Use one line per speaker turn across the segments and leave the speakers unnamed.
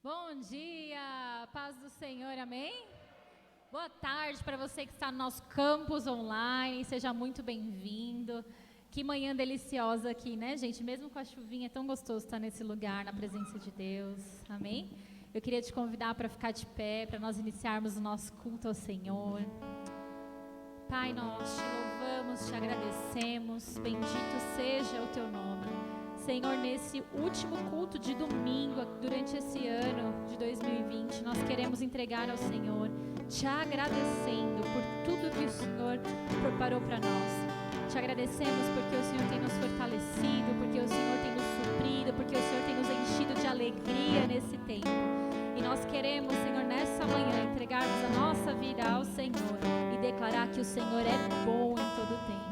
Bom dia, paz do Senhor, amém? Boa tarde para você que está no nosso campus online, seja muito bem-vindo. Que manhã deliciosa aqui, né, gente? Mesmo com a chuvinha, é tão gostoso estar nesse lugar, na presença de Deus, amém? Eu queria te convidar para ficar de pé, para nós iniciarmos o nosso culto ao Senhor. Pai, nós te louvamos, te agradecemos, bendito seja o teu nome. Senhor, nesse último culto de domingo, durante esse ano de 2020, nós queremos entregar ao Senhor, te agradecendo por tudo que o Senhor preparou para nós. Te agradecemos porque o Senhor tem nos fortalecido, porque o Senhor tem nos suprido, porque o Senhor tem nos enchido de alegria nesse tempo. E nós queremos, Senhor, nessa manhã, entregarmos a nossa vida ao Senhor e declarar que o Senhor é bom em todo o tempo.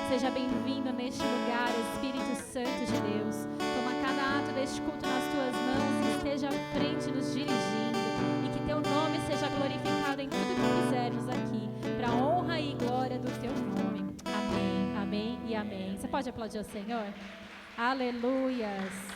Seja bem-vindo neste lugar, Espírito Santo de Deus. Toma cada ato deste culto nas tuas mãos e esteja à frente nos dirigindo. E que teu nome seja glorificado em tudo que fizermos aqui, para a honra e glória do teu nome. Amém, amém e amém. Você pode aplaudir ao Senhor? Aleluias.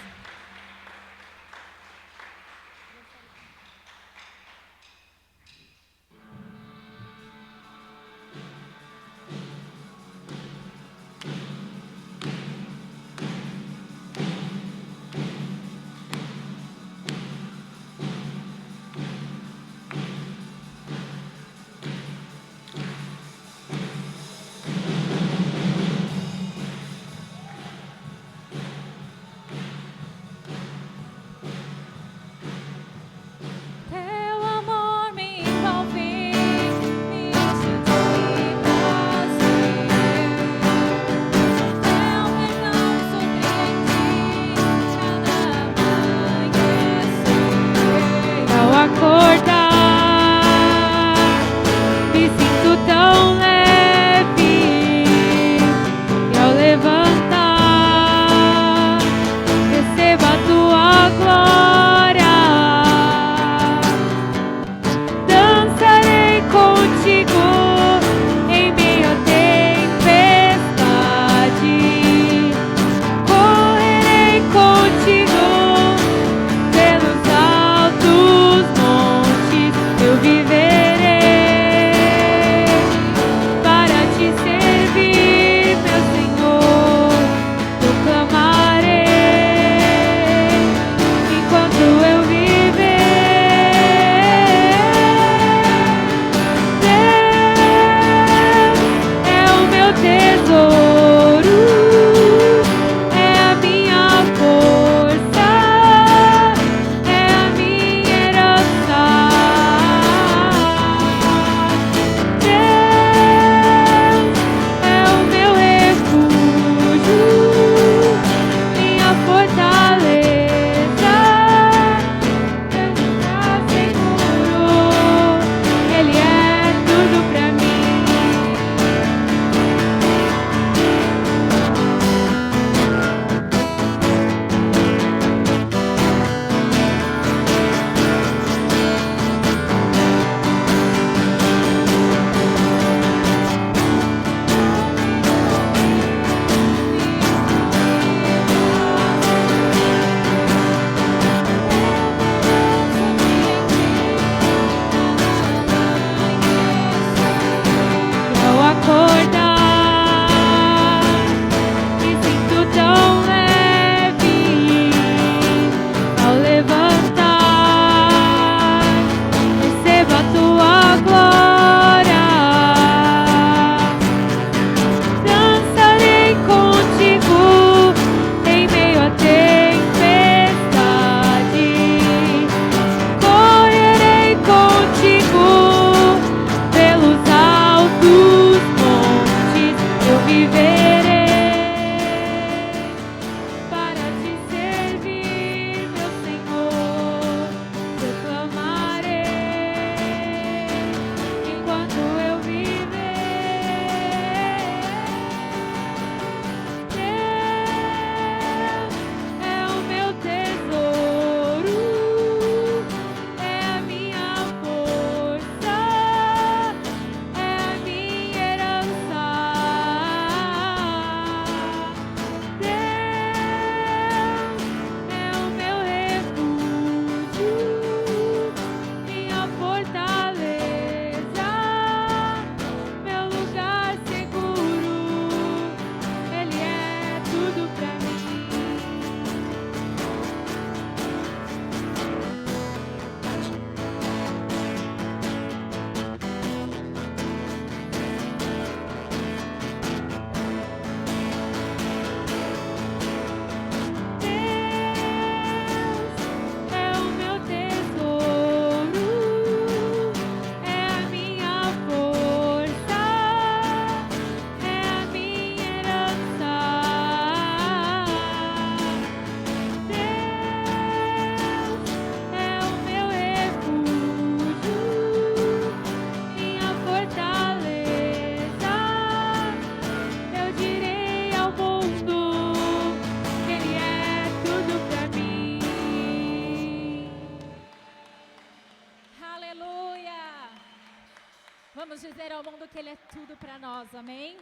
dizer ao mundo que Ele é tudo para nós, amém?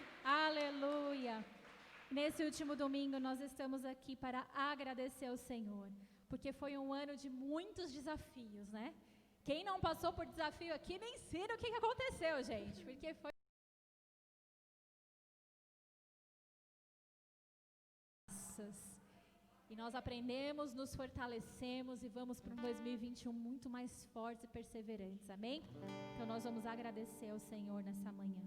Aleluia! Nesse último domingo nós estamos aqui para agradecer ao Senhor, porque foi um ano de muitos desafios, né? Quem não passou por desafio aqui nem ensina o que aconteceu, gente, porque foi e nós aprendemos, nos fortalecemos e vamos para um 2021 muito mais fortes e perseverantes, amém? Então nós vamos agradecer ao Senhor nessa manhã.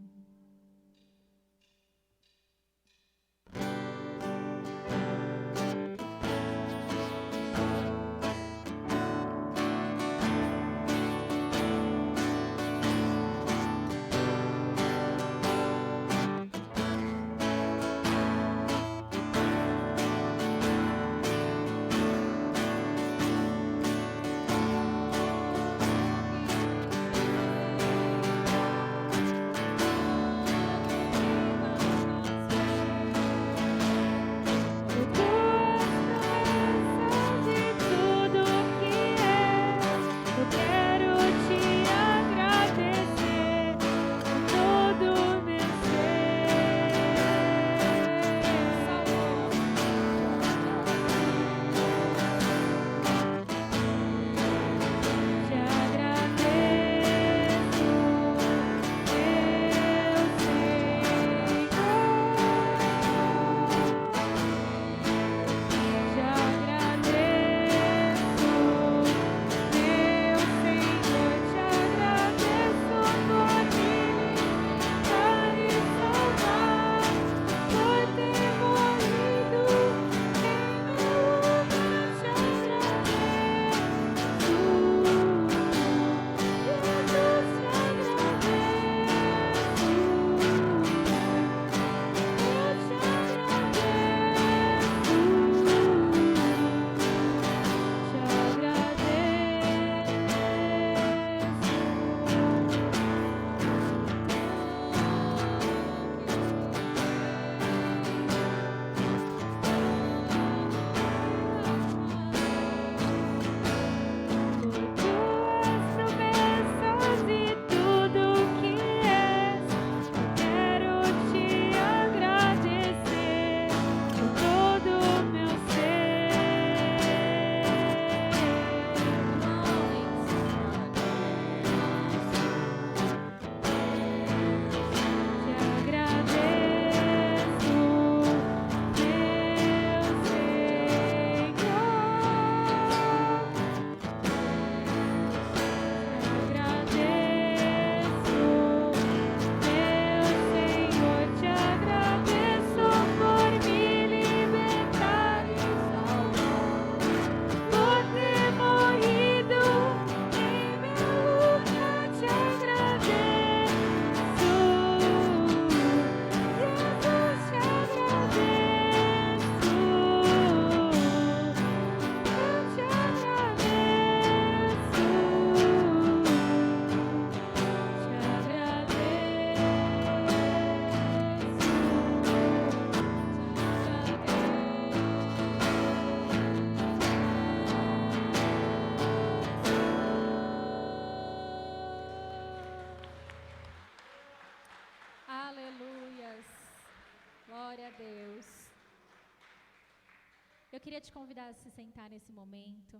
Eu queria te convidar a se sentar nesse momento.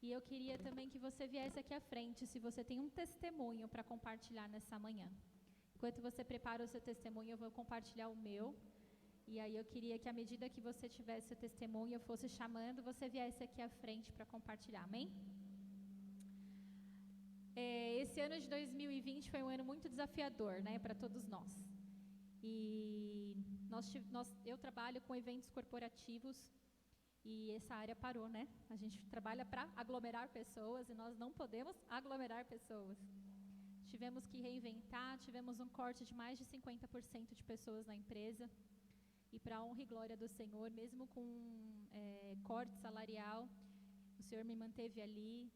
E eu queria também que você viesse aqui à frente, se você tem um testemunho para compartilhar nessa manhã. Enquanto você prepara o seu testemunho, eu vou compartilhar o meu. E aí eu queria que, à medida que você tivesse o testemunho, eu fosse chamando, você viesse aqui à frente para compartilhar, amém? Esse ano de 2020 foi um ano muito desafiador, né, para todos nós. E eu trabalho com eventos corporativos e essa área parou, né? A gente trabalha para aglomerar pessoas e nós não podemos aglomerar pessoas. Tivemos que reinventar, tivemos um corte de mais de 50% de pessoas na empresa. E para a honra e glória do Senhor, mesmo com corte salarial, o Senhor me manteve ali,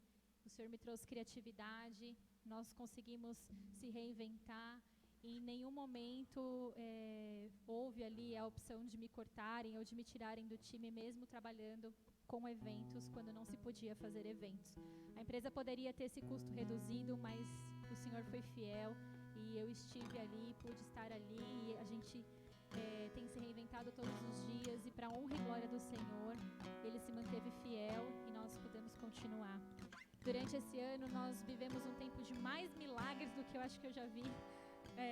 o Senhor me trouxe criatividade, nós conseguimos se reinventar. E em nenhum momento houve ali a opção de me cortarem ou de me tirarem do time, mesmo trabalhando com eventos, quando não se podia fazer eventos. A empresa poderia ter esse custo reduzido, mas o Senhor foi fiel e eu estive ali, pude estar ali, e a gente tem se reinventado todos os dias, e para honra e glória do Senhor, Ele se manteve fiel e nós pudemos continuar. Durante esse ano, nós vivemos um tempo de mais milagres do que eu acho que eu já vi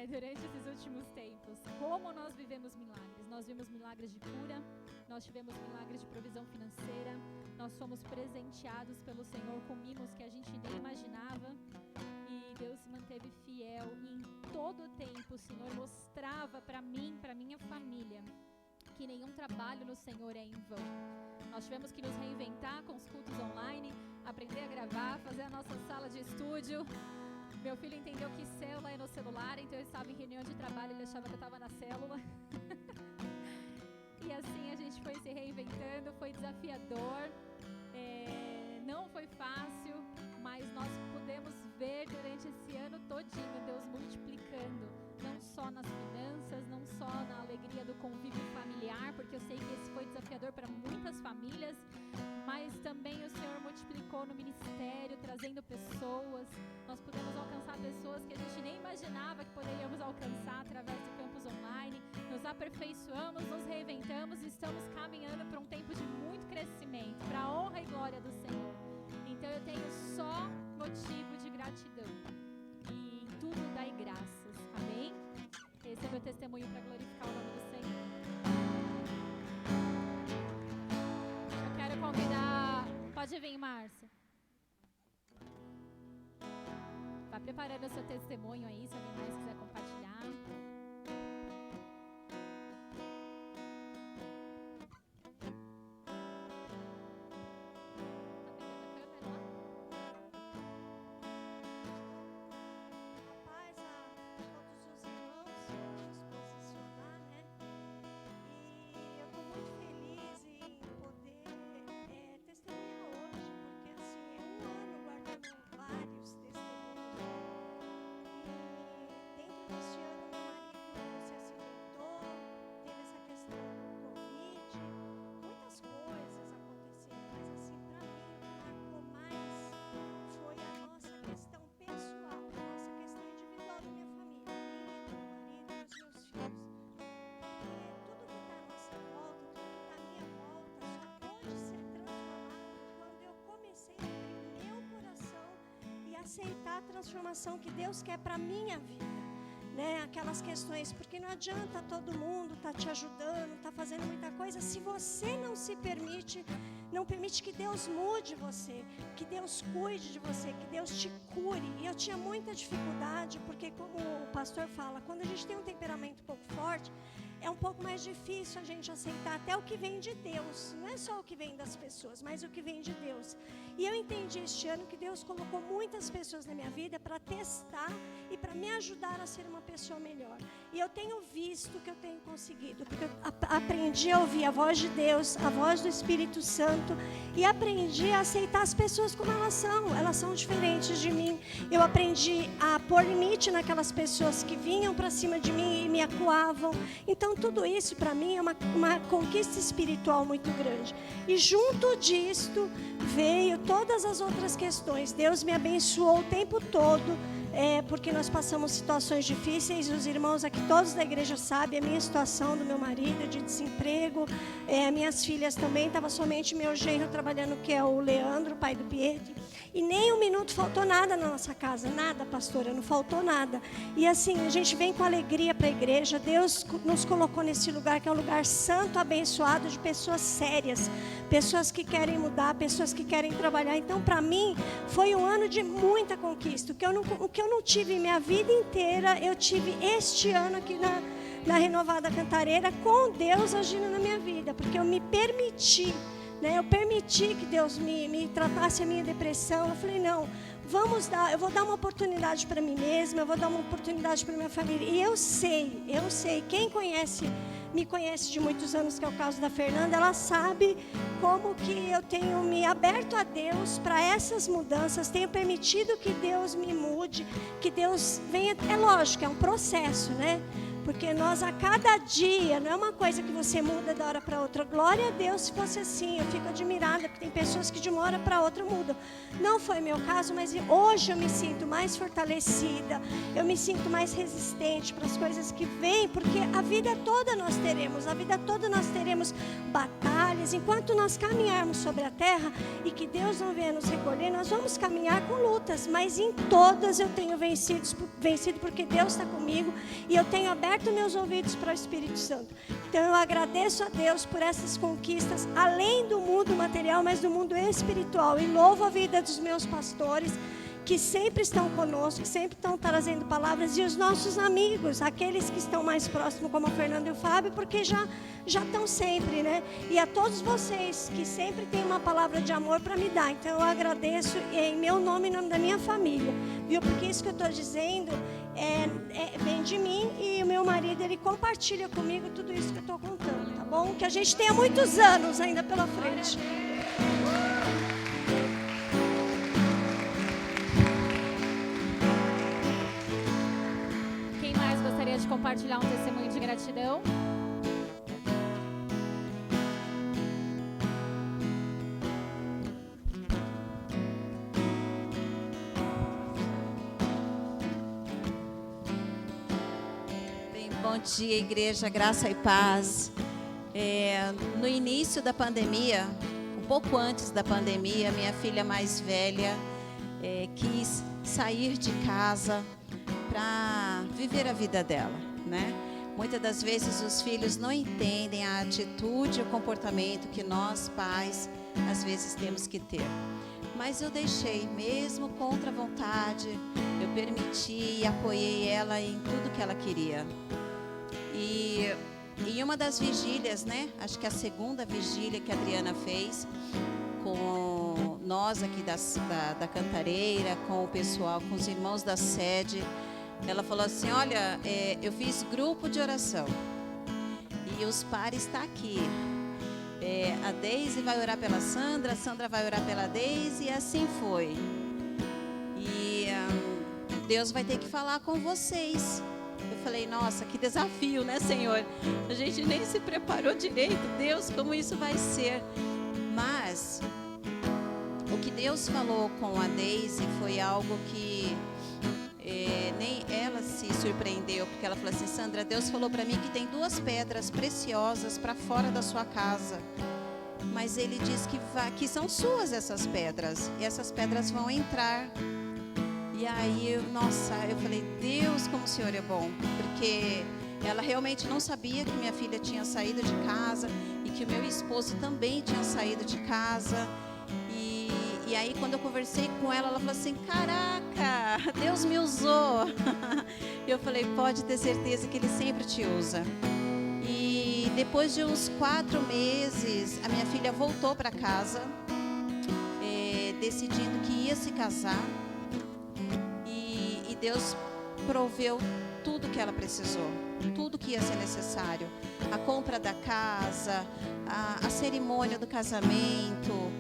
durante esses últimos tempos. Como nós vivemos milagres? Nós vimos milagres de cura, nós tivemos milagres de provisão financeira, nós fomos presenteados pelo Senhor com mimos que a gente nem imaginava, e Deus se manteve fiel, e em todo o tempo o Senhor mostrava para mim, para minha família, que nenhum trabalho no Senhor é em vão. Nós tivemos que nos reinventar com os cultos online, aprender a gravar, fazer a nossa sala de estúdio. Meu filho entendeu que célula é no celular, então eu estava em reunião de trabalho, ele achava que eu estava na célula. E assim a gente foi se reinventando, foi desafiador, não foi fácil, mas nós pudemos ver durante esse ano todinho Deus multiplicando, não só nas finanças, não só na alegria do convívio familiar, porque eu sei que esse foi desafiador para muitas famílias, mas também o Senhor multiplicou no ministério, trazendo pessoas. Nós pudemos alcançar pessoas que a gente nem imaginava que poderíamos alcançar através do campus online. Nos aperfeiçoamos, nos reinventamos e estamos caminhando para um tempo de muito crescimento, para a honra e glória do Senhor. Então eu tenho só motivo de gratidão, e em tudo dai graças, amém? Esse é meu testemunho para glorificar o nome do Senhor. Eu quero convidar, pode vir, Márcia. Vai preparando o seu testemunho aí, se alguém mais quiser compartilhar.
Aceitar a transformação que Deus quer para a minha vida, né? Aquelas questões, porque não adianta todo mundo tá te ajudando, tá fazendo muita coisa, se você não se permite, não permite que Deus mude você, que Deus cuide de você, que Deus te cure. E eu tinha muita dificuldade, porque como o pastor fala, quando a gente tem um temperamento um pouco forte, é um pouco mais difícil a gente aceitar até o que vem de Deus. Não é só o que vem das pessoas, mas o que vem de Deus. E eu entendi este ano que Deus colocou muitas pessoas na minha vida para testar e para me ajudar a ser uma pessoa melhor. E eu tenho visto que eu tenho conseguido, porque eu aprendi a ouvir a voz de Deus, a voz do Espírito Santo, e aprendi a aceitar as pessoas como elas são diferentes de mim. Eu aprendi a pôr limite naquelas pessoas que vinham para cima de mim e me acuavam. Então tudo isso para mim é uma conquista espiritual muito grande. E junto disto veio todas as outras questões. Deus me abençoou o tempo todo, porque nós passamos situações difíceis. Os irmãos aqui, todos da igreja sabem a minha situação do meu marido, de desemprego. Minhas filhas também, estava somente meu genro trabalhando, que é o Leandro, pai do Pietro. E nem um minuto faltou nada na nossa casa, nada, pastora, não faltou nada. E assim, a gente vem com alegria para a igreja. Deus nos colocou nesse lugar, que é um lugar santo, abençoado, de pessoas sérias, pessoas que querem mudar, pessoas que querem trabalhar. Então, para mim, foi um ano de muita conquista. O que eu não tive minha vida inteira, eu tive este ano aqui na Renovada Cantareira, com Deus agindo na minha vida, porque eu me permiti. Eu permiti que Deus me tratasse a minha depressão. Eu falei, não, eu vou dar uma oportunidade para mim mesma, eu vou dar uma oportunidade para minha família. E eu sei, quem me conhece de muitos anos, que é o caso da Fernanda, ela sabe como que eu tenho me aberto a Deus para essas mudanças, tenho permitido que Deus me mude, que Deus venha, é lógico, é um processo, né? Porque nós a cada dia, não é uma coisa que você muda da hora para outra. Glória a Deus se fosse assim, eu fico admirada, porque tem pessoas que de uma hora para outra mudam. Não foi meu caso, mas hoje eu me sinto mais fortalecida, eu me sinto mais resistente para as coisas que vêm, porque a vida toda nós teremos batalhas. Enquanto nós caminharmos sobre a terra e que Deus não venha nos recolher, nós vamos caminhar com lutas, mas em todas eu tenho vencido porque Deus está comigo e eu tenho aberto meus ouvidos para o Espírito Santo. Então eu agradeço a Deus por essas conquistas, além do mundo material, mas do mundo espiritual, e louvo a vida dos meus pastores, que sempre estão conosco, que sempre estão trazendo palavras, e os nossos amigos, aqueles que estão mais próximos, como o Fernando e o Fábio, porque já estão sempre, né? E a todos vocês que sempre têm uma palavra de amor para me dar. Então eu agradeço em meu nome e em nome da minha família, viu? Porque isso que eu estou dizendo vem de mim, e o meu marido, ele compartilha comigo tudo isso que eu estou contando, tá bom? Que a gente tenha muitos anos ainda pela frente.
De compartilhar um testemunho de gratidão.
Bem, bom dia, igreja, graça e paz. No início da pandemia, um pouco antes da pandemia, minha filha mais velha quis sair de casa para viver a vida dela, né? Muitas das vezes os filhos não entendem a atitude e o comportamento que nós, pais, às vezes temos que ter. Mas eu deixei, mesmo contra a vontade, eu permiti e apoiei ela em tudo que ela queria. E em uma das vigílias, né? Acho que a segunda vigília que a Adriana fez, com nós aqui da Cantareira, com o pessoal, com os irmãos da sede, ela falou assim, olha, eu fiz grupo de oração e os pares estão aqui. A Deise vai orar pela Sandra, a Sandra vai orar pela Deise, e assim foi. E Deus vai ter que falar com vocês. Eu falei, nossa, que desafio, né, Senhor? A gente nem se preparou direito. Deus, como isso vai ser? Mas o que Deus falou com a Deise foi algo que nem ela se surpreendeu, porque ela falou assim, Sandra, Deus falou para mim que tem 2 pedras preciosas para fora da sua casa, mas Ele diz que são suas essas pedras, e essas pedras vão entrar. E aí, eu falei, Deus, como o Senhor é bom, porque ela realmente não sabia que minha filha tinha saído de casa e que o meu esposo também tinha saído de casa. E aí, quando eu conversei com ela, ela falou assim, caraca, Deus me usou. Eu falei, pode ter certeza que Ele sempre te usa. E depois de uns 4 meses, a minha filha voltou para casa, decidindo que ia se casar. E Deus proveu tudo que ela precisou, tudo que ia ser necessário. A compra da casa, a cerimônia do casamento.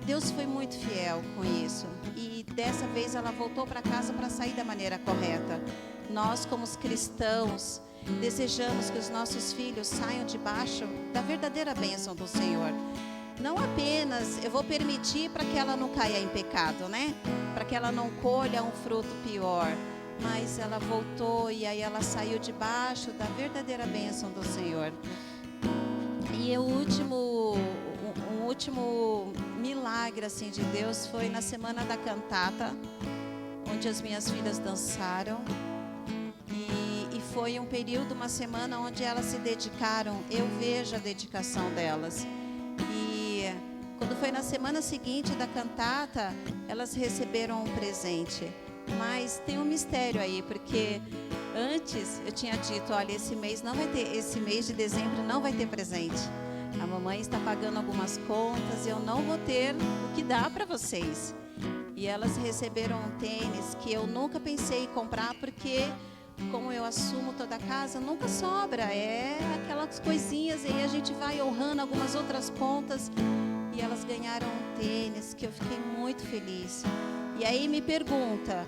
Deus foi muito fiel com isso, e dessa vez ela voltou para casa para sair da maneira correta. Nós, como os cristãos, desejamos que os nossos filhos saiam debaixo da verdadeira bênção do Senhor. Não apenas eu vou permitir para que ela não caia em pecado, né? Para que ela não colha um fruto pior, mas ela voltou e aí ela saiu debaixo da verdadeira bênção do Senhor. E o último milagre assim de Deus foi na semana da cantata, onde as minhas filhas dançaram, e foi um período, uma semana onde elas se dedicaram. Eu vejo a dedicação delas, e quando foi na semana seguinte da cantata, elas receberam um presente. Mas tem um mistério aí, porque antes eu tinha dito, olha, esse mês de dezembro não vai ter presente. A mamãe está pagando algumas contas e eu não vou ter o que dar para vocês. E elas receberam um tênis que eu nunca pensei em comprar, porque como eu assumo toda a casa, nunca sobra. É aquelas coisinhas, e aí a gente vai honrando algumas outras contas. E elas ganharam um tênis que eu fiquei muito feliz. E aí me pergunta,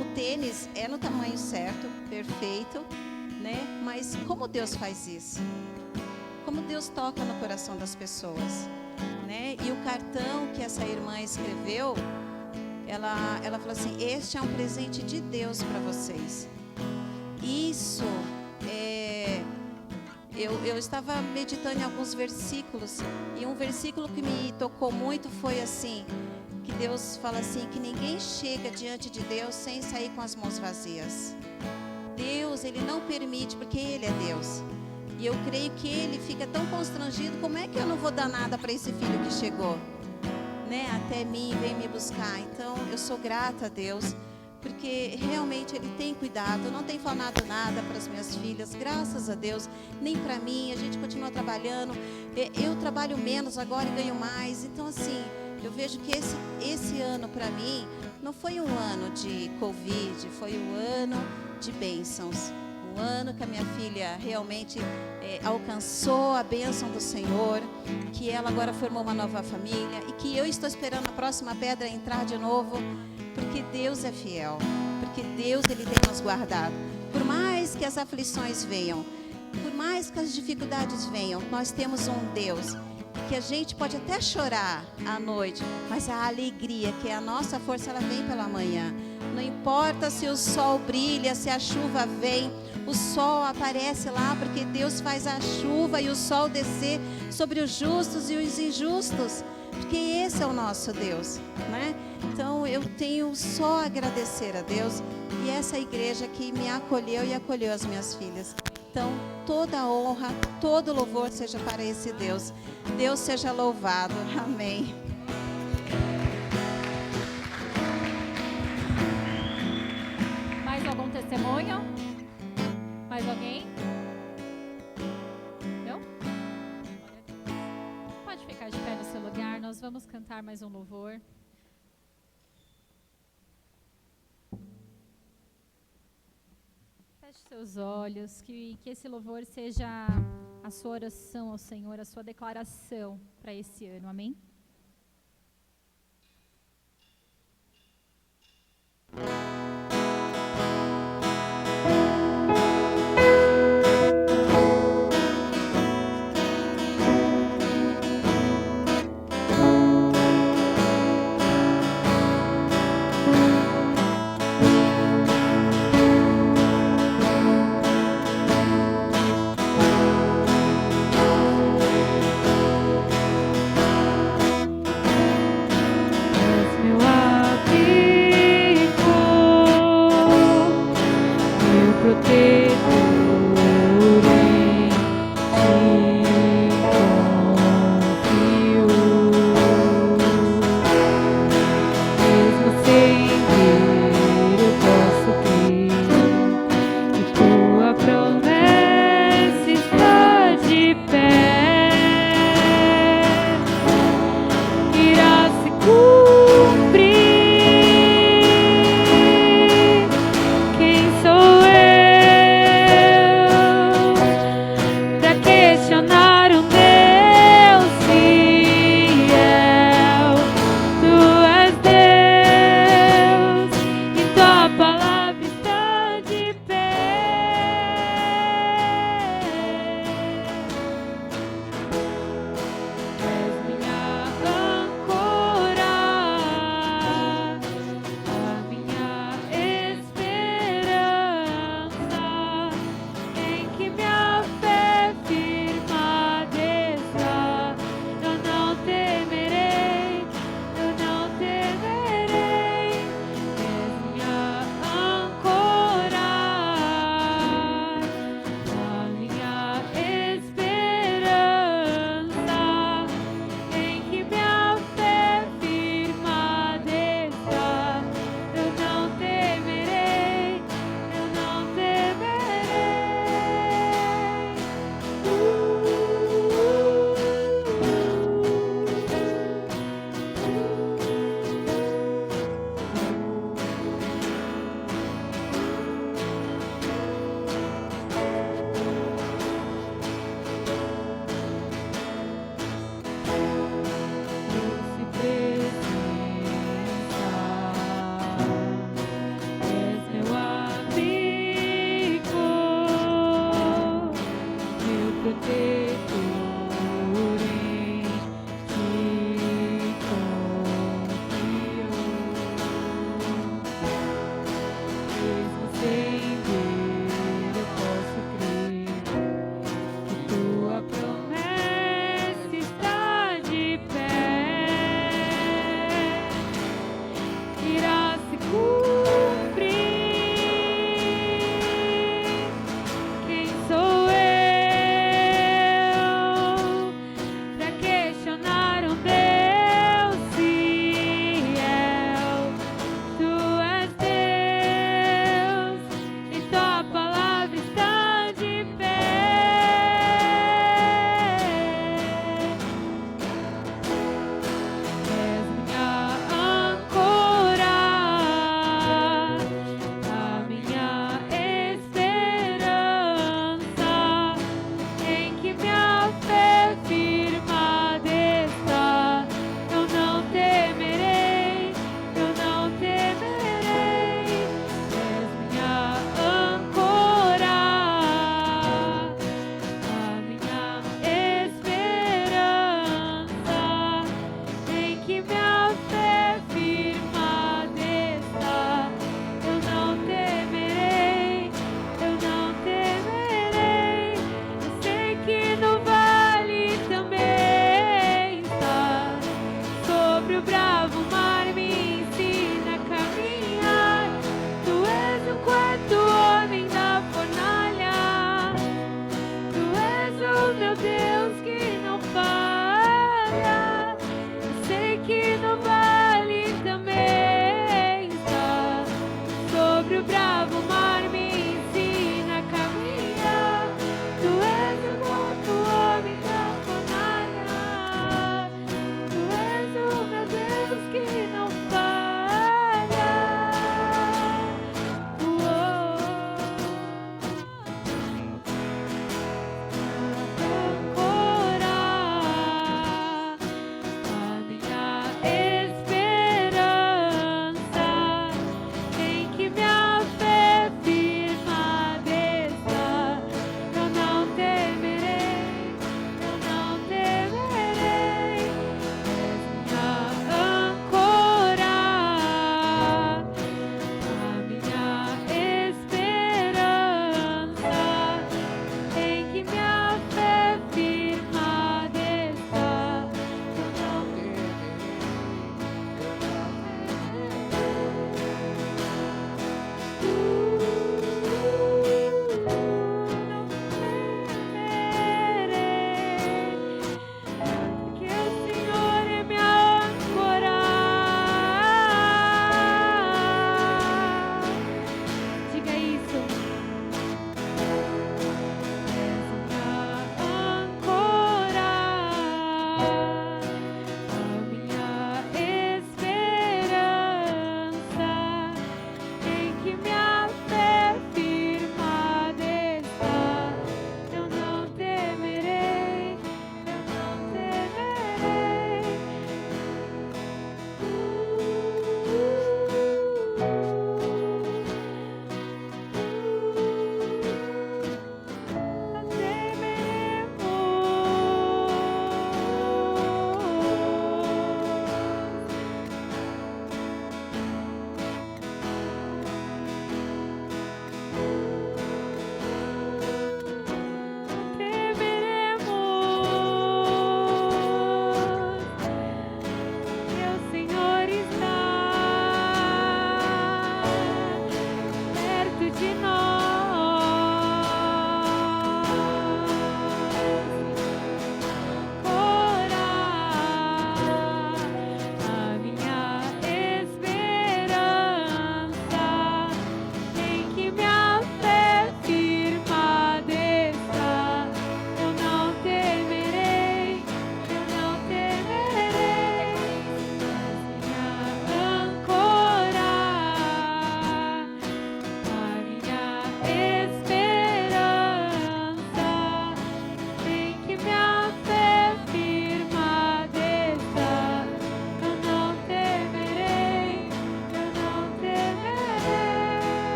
o tênis é no tamanho certo, perfeito, né? Mas como Deus faz isso? Como Deus toca no coração das pessoas, né? E o cartão que essa irmã escreveu, ela falou assim: este é um presente de Deus para vocês. Isso, eu estava meditando em alguns versículos, e um versículo que me tocou muito foi assim, que Deus fala assim, que ninguém chega diante de Deus sem sair com as mãos vazias. Deus, Ele não permite, porque Ele é Deus. E eu creio que Ele fica tão constrangido, como é que eu não vou dar nada para esse filho que chegou, né, até mim, vem me buscar. Então eu sou grata a Deus, porque realmente Ele tem cuidado, não tem falado nada para as minhas filhas, graças a Deus, nem para mim. A gente continua trabalhando, eu trabalho menos agora e ganho mais. Então assim, eu vejo que esse ano para mim não foi um ano de Covid, foi um ano de bênçãos. Um ano que a minha filha realmente alcançou a bênção do Senhor, que ela agora formou uma nova família e que eu estou esperando a próxima pedra entrar de novo, porque Deus é fiel, porque Deus, Ele tem nos guardado. Por mais que as aflições venham, por mais que as dificuldades venham, nós temos um Deus que a gente pode até chorar à noite, mas a alegria, que é a nossa força, ela vem pela manhã. Não importa se o sol brilha, se a chuva vem, o sol aparece lá, porque Deus faz a chuva e o sol descer sobre os justos e os injustos, porque esse é o nosso Deus, né? Então eu tenho só a agradecer a Deus e essa igreja que me acolheu e acolheu as minhas filhas. Então toda a honra, todo louvor seja para esse Deus. Deus seja louvado. Amém.
Mais algum testemunho? Mais alguém? Não? Pode ficar de pé no seu lugar, nós vamos cantar mais um louvor. Feche seus olhos, que esse louvor seja a sua oração ao Senhor, a sua declaração para esse ano, amém?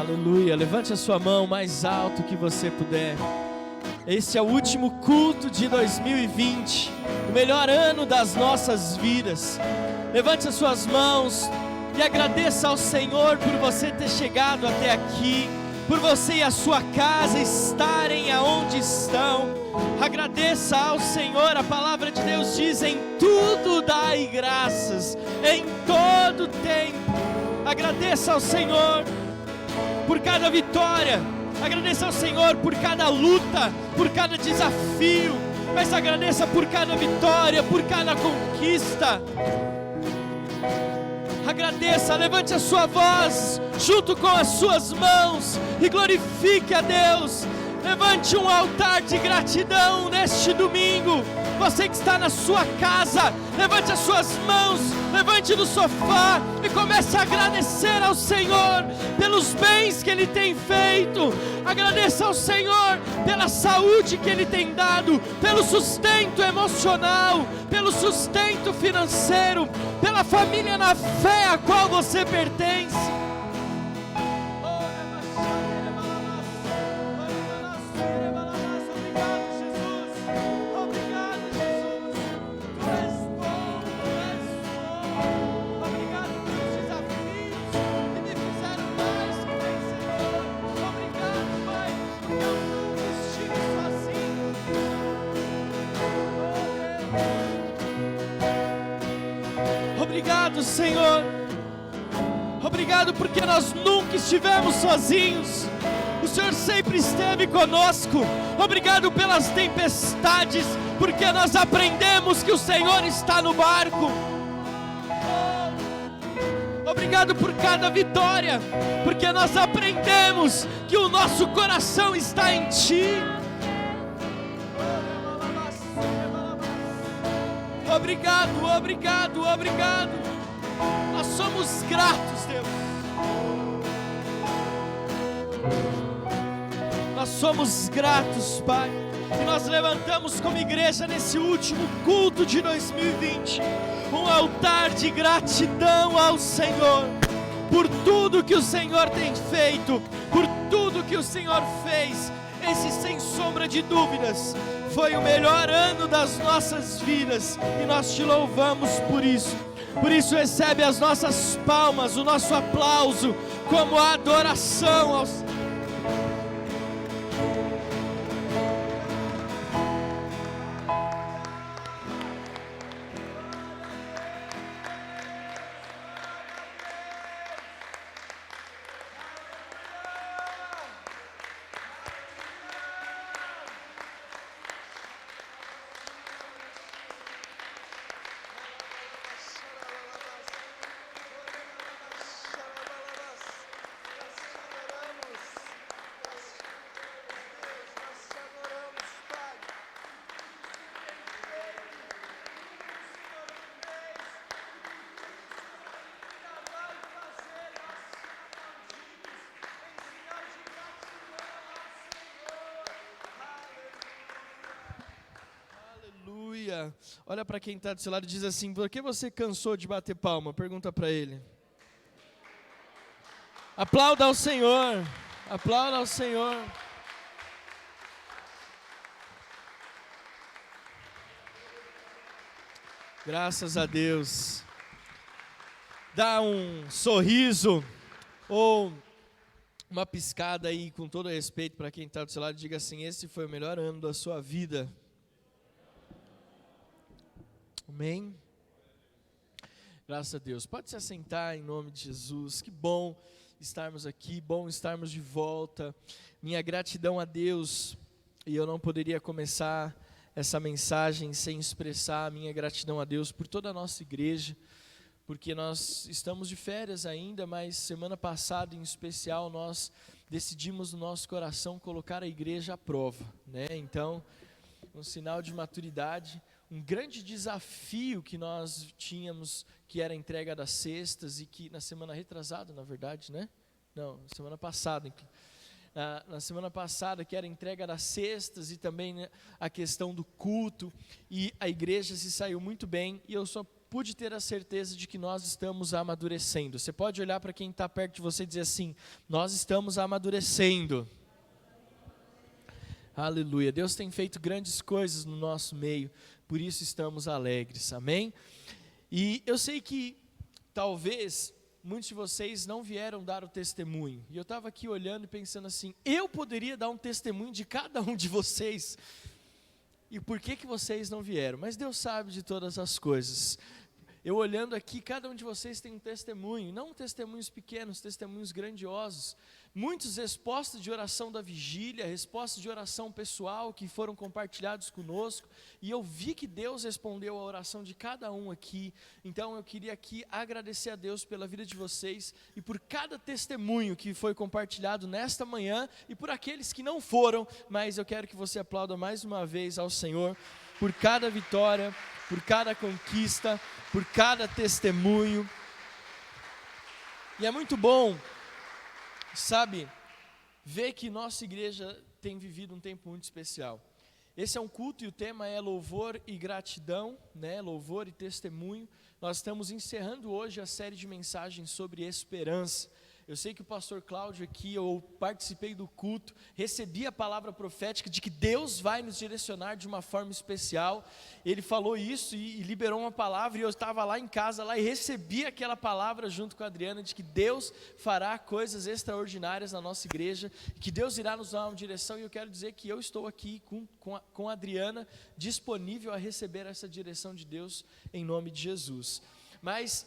Aleluia, levante a sua mão mais alto que você puder. Este é o último culto de 2020, o melhor ano das nossas vidas. Levante as suas mãos e agradeça ao Senhor por você ter chegado até aqui, por você e a sua casa estarem aonde estão. Agradeça ao Senhor, a palavra de Deus diz: em tudo dai graças, em todo tempo. Agradeça ao Senhor por cada vitória, agradeça ao Senhor por cada luta, por cada desafio, mas agradeça por cada vitória, por cada conquista. Agradeça, levante a sua voz junto com as suas mãos e glorifique a Deus. Levante um altar de gratidão neste domingo. Você que está na sua casa, levante as suas mãos, levante do sofá e comece a agradecer ao Senhor pelos bens que Ele tem feito. Agradeça ao Senhor pela saúde que Ele tem dado, pelo sustento emocional, pelo sustento financeiro, pela família na fé a qual você pertence. Obrigado, Senhor. Obrigado porque nós nunca estivemos sozinhos. O Senhor sempre esteve conosco. Obrigado pelas tempestades, porque nós aprendemos que o Senhor está no barco. Obrigado por cada vitória, porque nós aprendemos que o nosso coração está em Ti. Obrigado, obrigado, obrigado. Nós somos gratos, Deus. Nós somos gratos, Pai. E nós levantamos como igreja nesse último culto de 2020 um altar de gratidão ao Senhor por tudo que o Senhor tem feito, por tudo que o Senhor fez. Esse, sem sombra de dúvidas, foi o melhor ano das nossas vidas e nós te louvamos por isso. Por isso recebe as nossas palmas, o nosso aplauso como adoração ao Senhor. Aleluia. Olha para quem está do seu lado e diz assim: por que você cansou de bater palma? Pergunta para ele. Aplauda ao Senhor. Aplauda ao Senhor. Graças a Deus. Dá um sorriso ou uma piscada aí, com todo respeito para quem está do seu lado, diga assim: esse foi o melhor ano da sua vida. Amém? Graças a Deus. Pode se assentar em nome de Jesus. Que bom estarmos aqui, bom estarmos de volta. Minha gratidão a Deus, e eu não poderia começar essa mensagem sem expressar a minha gratidão a Deus por toda a nossa igreja, porque nós estamos de férias ainda, mas semana passada em especial nós decidimos no nosso coração colocar a igreja à prova, né? Então, um sinal de maturidade, um grande desafio que nós tínhamos, que era a entrega das cestas, e que na semana retrasada, na verdade, né? Não, semana passada, na semana passada, que era a entrega das cestas e também, né, a questão do culto, e a igreja se saiu muito bem, e eu só pude ter a certeza de que nós estamos amadurecendo. Você pode olhar para quem está perto de você e dizer assim: nós estamos amadurecendo. Aleluia. Deus tem feito grandes coisas no nosso meio, por isso estamos alegres, amém? E eu sei que talvez muitos de vocês não vieram dar o testemunho, e eu estava aqui olhando e pensando assim: eu poderia dar um testemunho de cada um de vocês, e por que vocês não vieram? Mas Deus sabe de todas as coisas. Eu olhando aqui, cada um de vocês tem um testemunho, não testemunhos pequenos, testemunhos grandiosos, muitos respostas de oração da vigília, respostas de oração pessoal que foram compartilhados conosco, e eu vi que Deus respondeu a oração de cada um aqui. Então eu queria aqui agradecer a Deus pela vida de vocês, e por cada testemunho que foi compartilhado nesta manhã, e por aqueles que não foram, mas eu quero que você aplauda mais uma vez ao Senhor, por cada vitória, por cada conquista, por cada testemunho. E é muito bom, sabe, ver que nossa igreja tem vivido um tempo muito especial. Esse é um culto e o tema é louvor e gratidão, né? Louvor e testemunho. Nós estamos encerrando hoje a série de mensagens sobre esperança. Eu sei que o pastor Cláudio aqui, eu participei do culto, recebi a palavra profética de que Deus vai nos direcionar de uma forma especial. Ele falou isso e liberou uma palavra, e eu estava lá em casa lá, e recebi aquela palavra junto com a Adriana, de que Deus fará coisas extraordinárias na nossa igreja, que Deus irá nos dar uma direção, e eu quero dizer que eu estou aqui com a Adriana, disponível a receber essa direção de Deus em nome de Jesus. Mas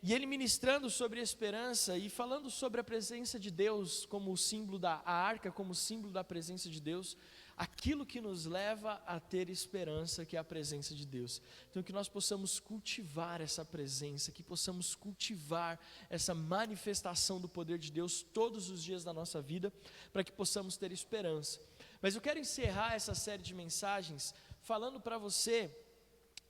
e ele ministrando sobre esperança e falando sobre a presença de Deus como o símbolo a arca como símbolo da presença de Deus, aquilo que nos leva a ter esperança, que é a presença de Deus. Então que nós possamos cultivar essa presença, que possamos cultivar essa manifestação do poder de Deus todos os dias da nossa vida, para que possamos ter esperança. Mas eu quero encerrar essa série de mensagens falando para você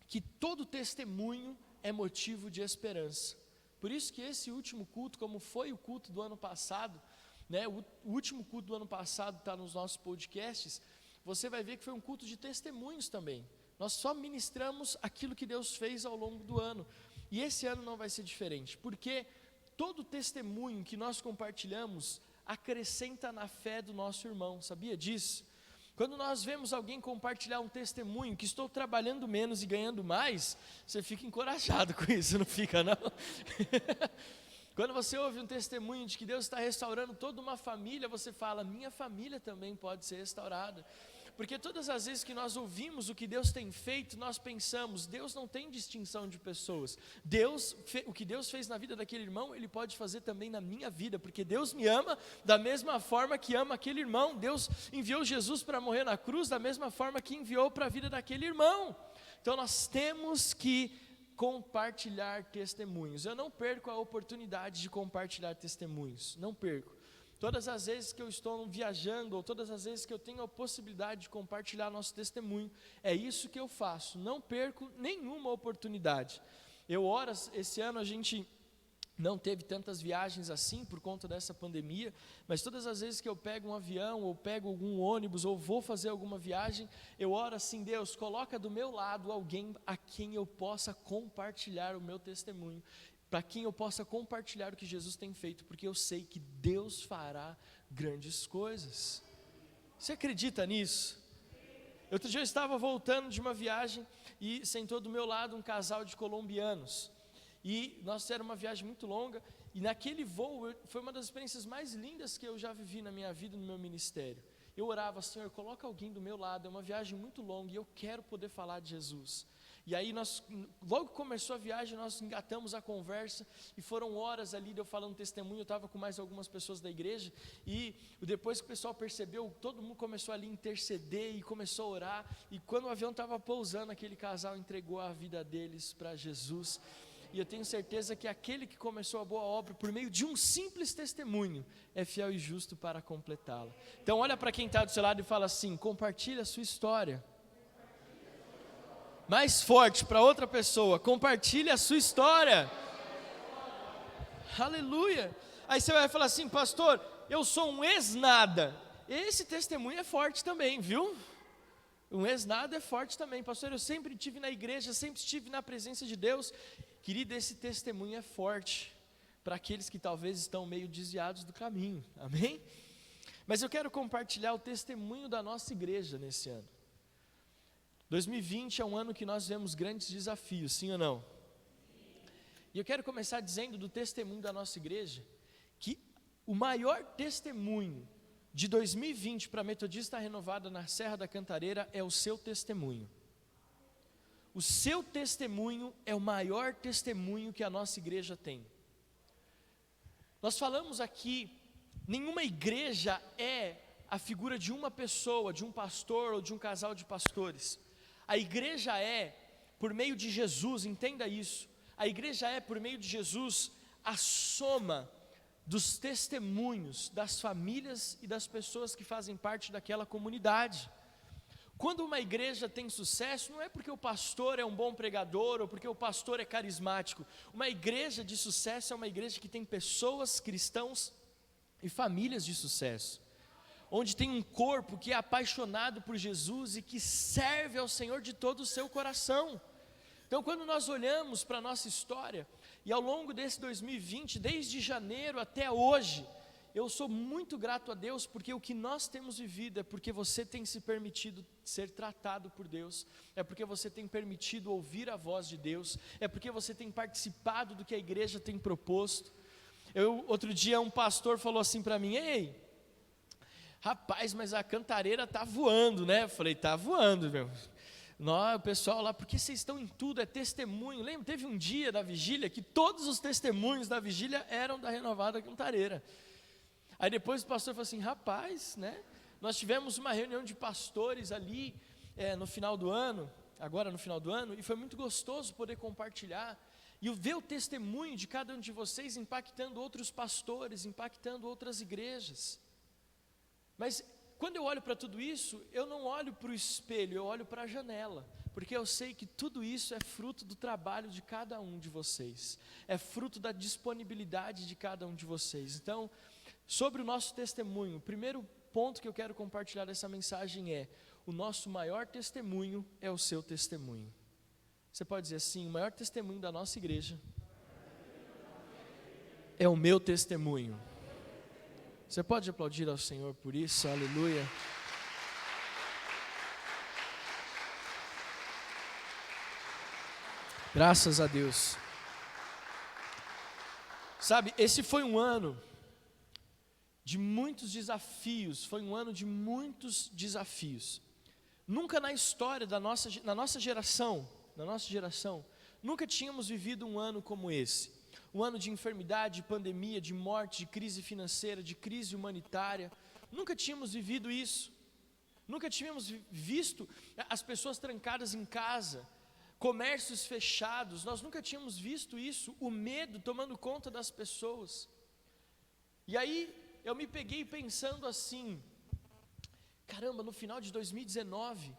que todo testemunho é motivo de esperança. Por isso que esse último culto, como foi o culto do ano passado, né, o último culto do ano passado está nos nossos podcasts, você vai ver que foi um culto de testemunhos também. Nós só ministramos aquilo que Deus fez ao longo do ano, e esse ano não vai ser diferente, porque todo testemunho que nós compartilhamos acrescenta na fé do nosso irmão, sabia disso? Quando nós vemos alguém compartilhar um testemunho, que estou trabalhando menos e ganhando mais, você fica encorajado com isso, não fica não? Quando você ouve um testemunho de que Deus está restaurando toda uma família, você fala: minha família também pode ser restaurada. Porque todas as vezes que nós ouvimos o que Deus tem feito, nós pensamos: Deus não tem distinção de pessoas. O que Deus fez na vida daquele irmão, Ele pode fazer também na minha vida, porque Deus me ama da mesma forma que ama aquele irmão. Deus enviou Jesus para morrer na cruz da mesma forma que enviou para a vida daquele irmão. Então nós temos que compartilhar testemunhos. Eu não perco a oportunidade de compartilhar testemunhos, não perco. Todas as vezes que eu estou viajando, ou todas as vezes que eu tenho a possibilidade de compartilhar nosso testemunho, é isso que eu faço, não perco nenhuma oportunidade. Eu oro, esse ano a gente não teve tantas viagens assim por conta dessa pandemia, mas todas as vezes que eu pego um avião, ou pego algum ônibus, ou vou fazer alguma viagem, eu oro assim: Deus, coloca do meu lado alguém a quem eu possa compartilhar o meu testemunho, para quem eu possa compartilhar o que Jesus tem feito, porque eu sei que Deus fará grandes coisas. Você acredita nisso? Outro dia eu estava voltando de uma viagem e sentou do meu lado um casal de colombianos. E nós fizemos uma viagem muito longa, e naquele voo foi uma das experiências mais lindas que eu já vivi na minha vida, no meu ministério. Eu orava: Senhor, coloca alguém do meu lado, é uma viagem muito longa e eu quero poder falar de Jesus. E aí logo que começou a viagem, nós engatamos a conversa, e foram horas ali de eu falando testemunho. Eu estava com mais algumas pessoas da igreja, e depois que o pessoal percebeu, todo mundo começou ali a interceder e começou a orar, e quando o avião estava pousando, aquele casal entregou a vida deles para Jesus. E eu tenho certeza que aquele que começou a boa obra, por meio de um simples testemunho, é fiel e justo para completá-la. Então olha para quem está do seu lado e fala assim: compartilha a sua história. Mais forte para outra pessoa: compartilhe a sua história. Aleluia. Aí você vai falar assim: pastor, eu sou um ex-nada. Esse testemunho é forte também, viu? Um ex-nada é forte também. Pastor, eu sempre estive na igreja, sempre estive na presença de Deus. Querido, esse testemunho é forte para aqueles que talvez estão meio desviados do caminho, amém? Mas eu quero compartilhar o testemunho da nossa igreja nesse ano. 2020 é um ano que nós vemos grandes desafios, sim ou não? E eu quero começar dizendo do testemunho da nossa igreja, que o maior testemunho de 2020 para a Metodista Renovada na Serra da Cantareira é o seu testemunho. O seu testemunho é o maior testemunho que a nossa igreja tem. Nós falamos aqui, nenhuma igreja é a figura de uma pessoa, de um pastor ou de um casal de pastores. A igreja é, por meio de Jesus, entenda isso, a igreja é, por meio de Jesus, a soma dos testemunhos das famílias e das pessoas que fazem parte daquela comunidade. Quando uma igreja tem sucesso, não é porque o pastor é um bom pregador ou porque o pastor é carismático. Uma igreja de sucesso é uma igreja que tem pessoas, cristãos e famílias de sucesso, onde tem um corpo que é apaixonado por Jesus e que serve ao Senhor de todo o seu coração. Então, quando nós olhamos para a nossa história, e ao longo desse 2020, desde janeiro até hoje, eu sou muito grato a Deus, porque o que nós temos vivido é porque você tem se permitido ser tratado por Deus, é porque você tem permitido ouvir a voz de Deus, é porque você tem participado do que a igreja tem proposto. Outro dia um pastor falou assim para mim: ei, rapaz, mas a Cantareira está voando, né? Eu falei: está voando, meu. O pessoal lá, porque vocês estão em tudo, é testemunho. Lembra, teve um dia da vigília que todos os testemunhos da vigília eram da Renovada Cantareira. Aí depois o pastor falou assim: rapaz, né? Nós tivemos uma reunião de pastores ali no final do ano, agora no final do ano, e foi muito gostoso poder compartilhar e ver o testemunho de cada um de vocês impactando outros pastores, impactando outras igrejas. Mas quando eu olho para tudo isso, eu não olho para o espelho, eu olho para a janela, porque eu sei que tudo isso é fruto do trabalho de cada um de vocês, é fruto da disponibilidade de cada um de vocês. Então, sobre o nosso testemunho, o primeiro ponto que eu quero compartilhar dessa mensagem é: o nosso maior testemunho é o seu testemunho. Você pode dizer assim: o maior testemunho da nossa igreja é o meu testemunho. Você pode aplaudir ao Senhor por isso? Aleluia. Graças a Deus. Sabe, esse foi um ano de muitos desafios, foi um ano de muitos desafios. Nunca na história na nossa geração, nunca tínhamos vivido um ano como esse. Um ano de enfermidade, de pandemia, de morte, de crise financeira, de crise humanitária. Nunca tínhamos vivido isso. Nunca tínhamos visto as pessoas trancadas em casa, comércios fechados. Nós nunca tínhamos visto isso, o medo tomando conta das pessoas. E aí eu me peguei pensando assim: caramba, no final de 2019,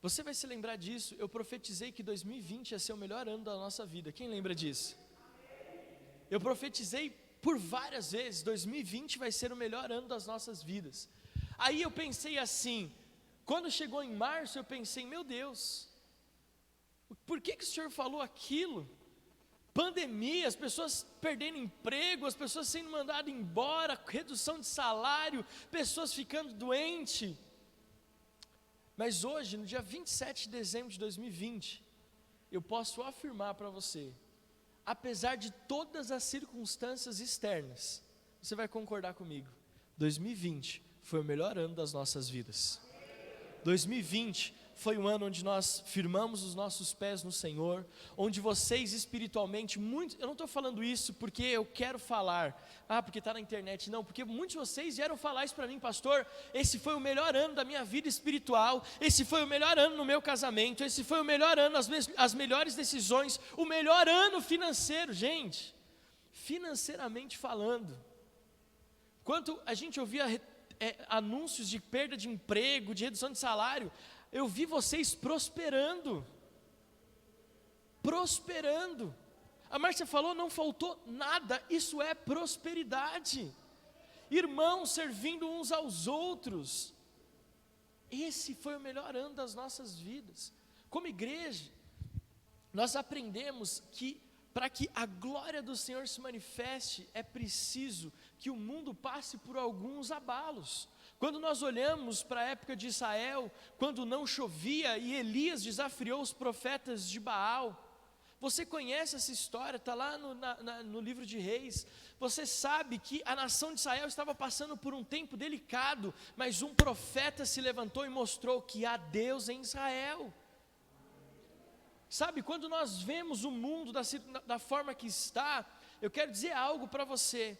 você vai se lembrar disso, eu profetizei que 2020 ia ser o melhor ano da nossa vida. Quem lembra disso? eu profetizei por várias vezes, 2020 vai ser o melhor ano das nossas vidas. Aí eu pensei assim, quando chegou em março, eu pensei, meu Deus, por que o Senhor falou aquilo? Pandemia, as pessoas perdendo emprego, as pessoas sendo mandadas embora, redução de salário, pessoas ficando doentes. Mas hoje, no dia 27 de dezembro de 2020, eu posso afirmar para você, apesar de todas as circunstâncias externas, você vai concordar comigo, 2020 foi o melhor ano das nossas vidas. 2020 foi um ano onde nós firmamos os nossos pés no Senhor, onde vocês espiritualmente, eu não estou falando isso porque eu quero falar, porque está na internet, não, porque muitos de vocês vieram falar isso para mim, pastor, esse foi o melhor ano da minha vida espiritual, esse foi o melhor ano no meu casamento, esse foi o melhor ano, as melhores decisões, o melhor ano financeiro, gente, financeiramente falando, quando a gente ouvia anúncios de perda de emprego, de redução de salário, eu vi vocês prosperando. A Márcia falou, não faltou nada, isso é prosperidade. Irmãos servindo uns aos outros. Esse foi o melhor ano das nossas vidas. Como igreja, nós aprendemos que para que a glória do Senhor se manifeste, é preciso que o mundo passe por alguns abalos. Quando nós olhamos para a época de Israel, quando não chovia e Elias desafiou os profetas de Baal, você conhece essa história, está lá no livro de Reis, você sabe que a nação de Israel estava passando por um tempo delicado, mas um profeta se levantou e mostrou que há Deus em Israel. Sabe, quando nós vemos o mundo da forma que está, eu quero dizer algo para você.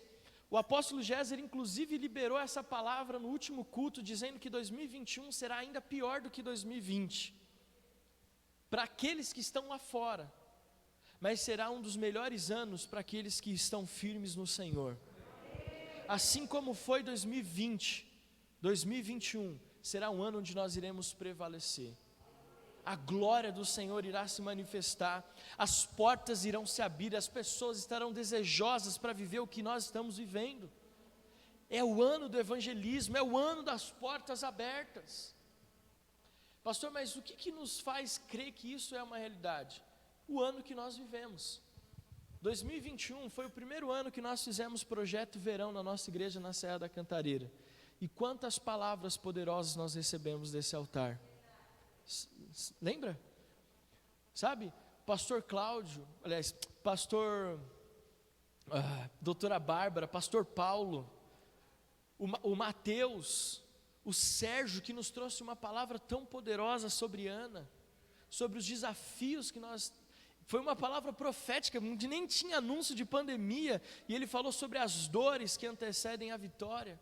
O apóstolo Géser, inclusive, liberou essa palavra no último culto, dizendo que 2021 será ainda pior do que 2020. Para aqueles que estão lá fora, mas será um dos melhores anos para aqueles que estão firmes no Senhor. Assim como foi 2020, 2021 será um ano onde nós iremos prevalecer. A glória do Senhor irá se manifestar, as portas irão se abrir, as pessoas estarão desejosas para viver o que nós estamos vivendo. É o ano do evangelismo, é o ano das portas abertas. Pastor, mas o que nos faz crer que isso é uma realidade? O ano que nós vivemos. 2021 foi o primeiro ano que nós fizemos projeto verão na nossa igreja na Serra da Cantareira. E quantas palavras poderosas nós recebemos desse altar. Lembra? Sabe, pastor Cláudio, aliás, doutora Bárbara, pastor Paulo, o Mateus, o Sérgio, que nos trouxe uma palavra tão poderosa sobre Ana, sobre os desafios que nós, foi uma palavra profética, onde nem tinha anúncio de pandemia, e ele falou sobre as dores que antecedem a vitória.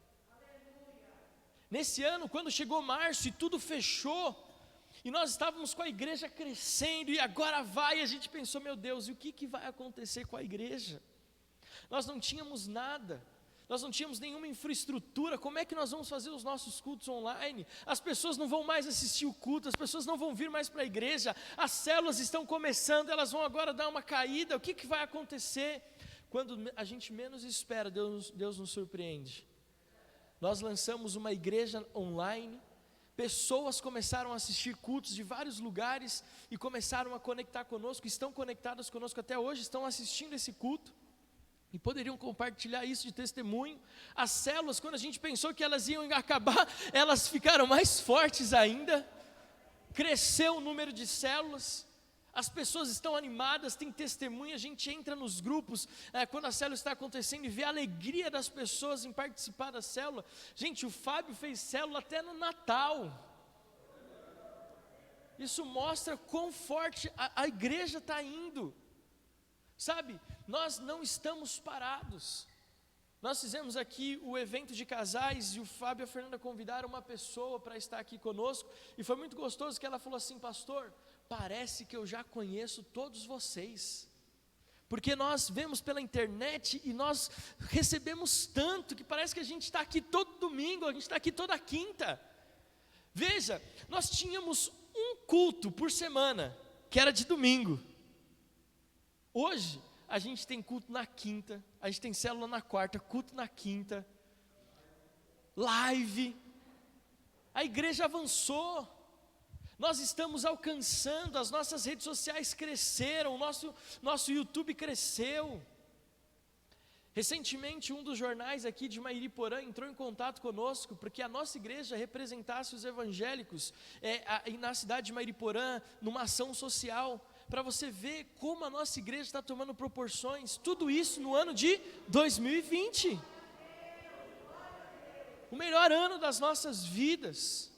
Nesse ano, quando chegou março e tudo fechou, e nós estávamos com a igreja crescendo, e agora vai, e a gente pensou, meu Deus, e o que vai acontecer com a igreja? Nós não tínhamos nada, nós não tínhamos nenhuma infraestrutura, como é que nós vamos fazer os nossos cultos online? As pessoas não vão mais assistir o culto, as pessoas não vão vir mais para a igreja, as células estão começando, elas vão agora dar uma caída, o que vai acontecer? Quando a gente menos espera, Deus nos surpreende. Nós lançamos uma igreja online, pessoas começaram a assistir cultos de vários lugares e começaram a conectar conosco, estão conectadas conosco até hoje, estão assistindo esse culto e poderiam compartilhar isso de testemunho. As células, quando a gente pensou que elas iam acabar, elas ficaram mais fortes ainda, cresceu o número de células, as pessoas estão animadas, tem testemunho, a gente entra nos grupos, quando a célula está acontecendo e vê a alegria das pessoas em participar da célula. Gente, o Fábio fez célula até no Natal. Isso mostra quão forte a igreja está indo. Sabe, nós não estamos parados. Nós fizemos aqui o evento de casais e o Fábio e a Fernanda convidaram uma pessoa para estar aqui conosco, e foi muito gostoso que ela falou assim: pastor, parece que eu já conheço todos vocês, porque nós vemos pela internet e nós recebemos tanto, que parece que a gente está aqui todo domingo, a gente está aqui toda quinta. Veja, nós tínhamos um culto por semana, que era de domingo. Hoje, a gente tem culto na quinta, a gente tem célula na quarta, culto na quinta, live. A igreja avançou. Nós estamos alcançando, as nossas redes sociais cresceram, o nosso YouTube cresceu. Recentemente, um dos jornais aqui de Mairiporã entrou em contato conosco, porque a nossa igreja representasse os evangélicos na cidade de Mairiporã, numa ação social, para você ver como a nossa igreja está tomando proporções, tudo isso no ano de 2020. O melhor ano das nossas vidas.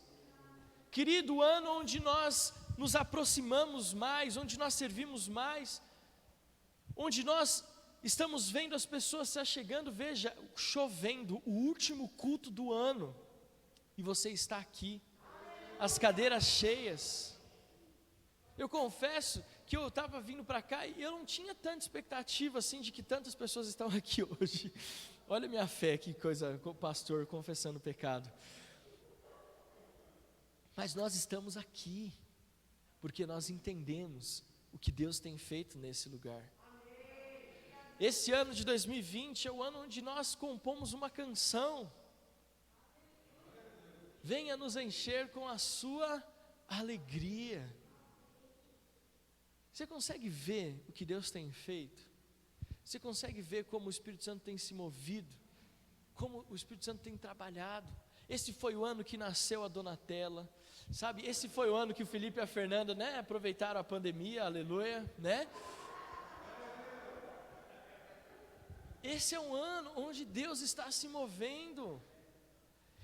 Querido, o ano onde nós nos aproximamos mais, onde nós servimos mais, onde nós estamos vendo as pessoas se achegando, veja, chovendo, o último culto do ano, e você está aqui, as cadeiras cheias. Eu confesso que eu estava vindo para cá e eu não tinha tanta expectativa assim de que tantas pessoas estão aqui hoje. Olha a minha fé, que coisa, pastor confessando o pecado. Mas nós estamos aqui, porque nós entendemos o que Deus tem feito nesse lugar. Esse ano de 2020 é o ano onde nós compomos uma canção. Venha nos encher com a sua alegria. Você consegue ver o que Deus tem feito? Você consegue ver como o Espírito Santo tem se movido? Como o Espírito Santo tem trabalhado? Esse foi o ano que nasceu a Donatella, sabe? Esse foi o ano que o Felipe e a Fernanda, né, aproveitaram a pandemia, aleluia, né? Esse é um ano onde Deus está se movendo.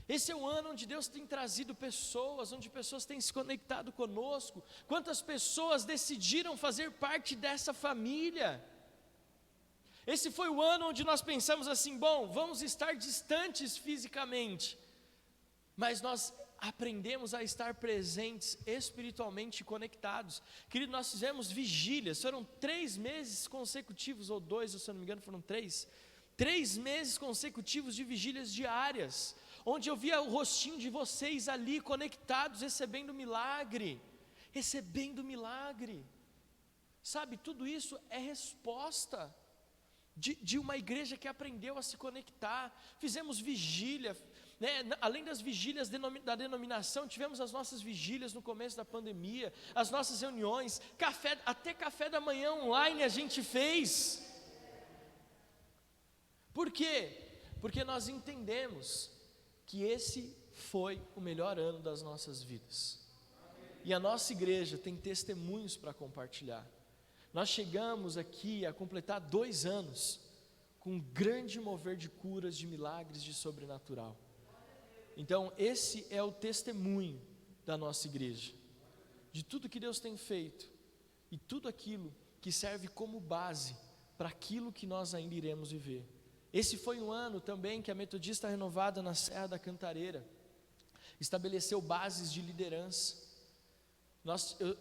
Esse é um ano onde Deus tem trazido pessoas, onde pessoas têm se conectado conosco. Quantas pessoas decidiram fazer parte dessa família? Esse foi o ano onde nós pensamos assim, bom, vamos estar distantes fisicamente, mas nós aprendemos a estar presentes espiritualmente conectados. Querido, nós fizemos vigílias, foram 3 meses consecutivos, ou 2, se eu não me engano foram 3 meses consecutivos de vigílias diárias, onde eu via o rostinho de vocês ali conectados, recebendo milagre, sabe, tudo isso é resposta de uma igreja que aprendeu a se conectar. Fizemos vigília, né? Além das vigílias da denominação, tivemos as nossas vigílias no começo da pandemia, as nossas reuniões, até café da manhã online a gente fez. Por quê? Porque nós entendemos que esse foi o melhor ano das nossas vidas, e a nossa igreja tem testemunhos para compartilhar. Nós chegamos aqui a completar 2 anos com um grande mover de curas, de milagres, de sobrenatural. Então esse é o testemunho da nossa igreja, de tudo que Deus tem feito, e tudo aquilo que serve como base para aquilo que nós ainda iremos viver. Esse foi um ano também que a Metodista Renovada na Serra da Cantareira estabeleceu bases de liderança.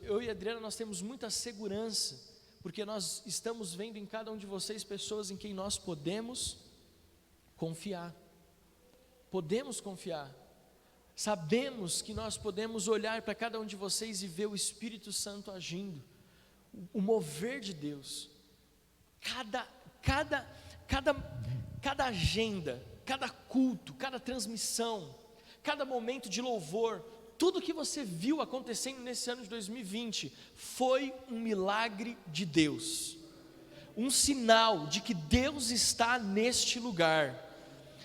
Eu e a Adriana, nós temos muita segurança, porque nós estamos vendo em cada um de vocês pessoas em quem nós podemos confiar. Sabemos que nós podemos olhar para cada um de vocês e ver o Espírito Santo agindo, o mover de Deus. Cada agenda, cada culto, cada transmissão, cada momento de louvor, tudo que você viu acontecendo nesse ano de 2020 foi um milagre de Deus, um sinal de que Deus está neste lugar.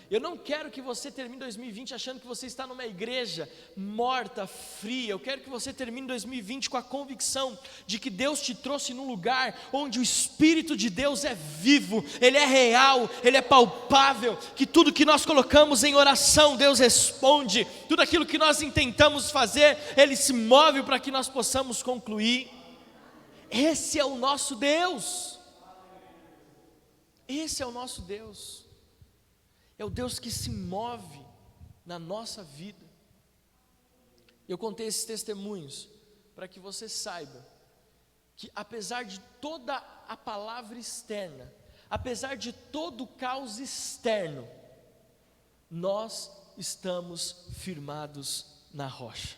Eu não quero que você termine 2020 achando que você está numa igreja morta, fria. Eu quero que você termine 2020 com a convicção de que Deus te trouxe num lugar onde o Espírito de Deus é vivo, Ele é real, Ele é palpável, que tudo que nós colocamos em oração, Deus responde, tudo aquilo que nós intentamos fazer, Ele se move para que nós possamos concluir. Esse é o nosso Deus. Esse é o nosso Deus. É o Deus que se move na nossa vida. Eu contei esses testemunhos para que você saiba que apesar de toda a palavra externa, apesar de todo o caos externo, nós estamos firmados na rocha.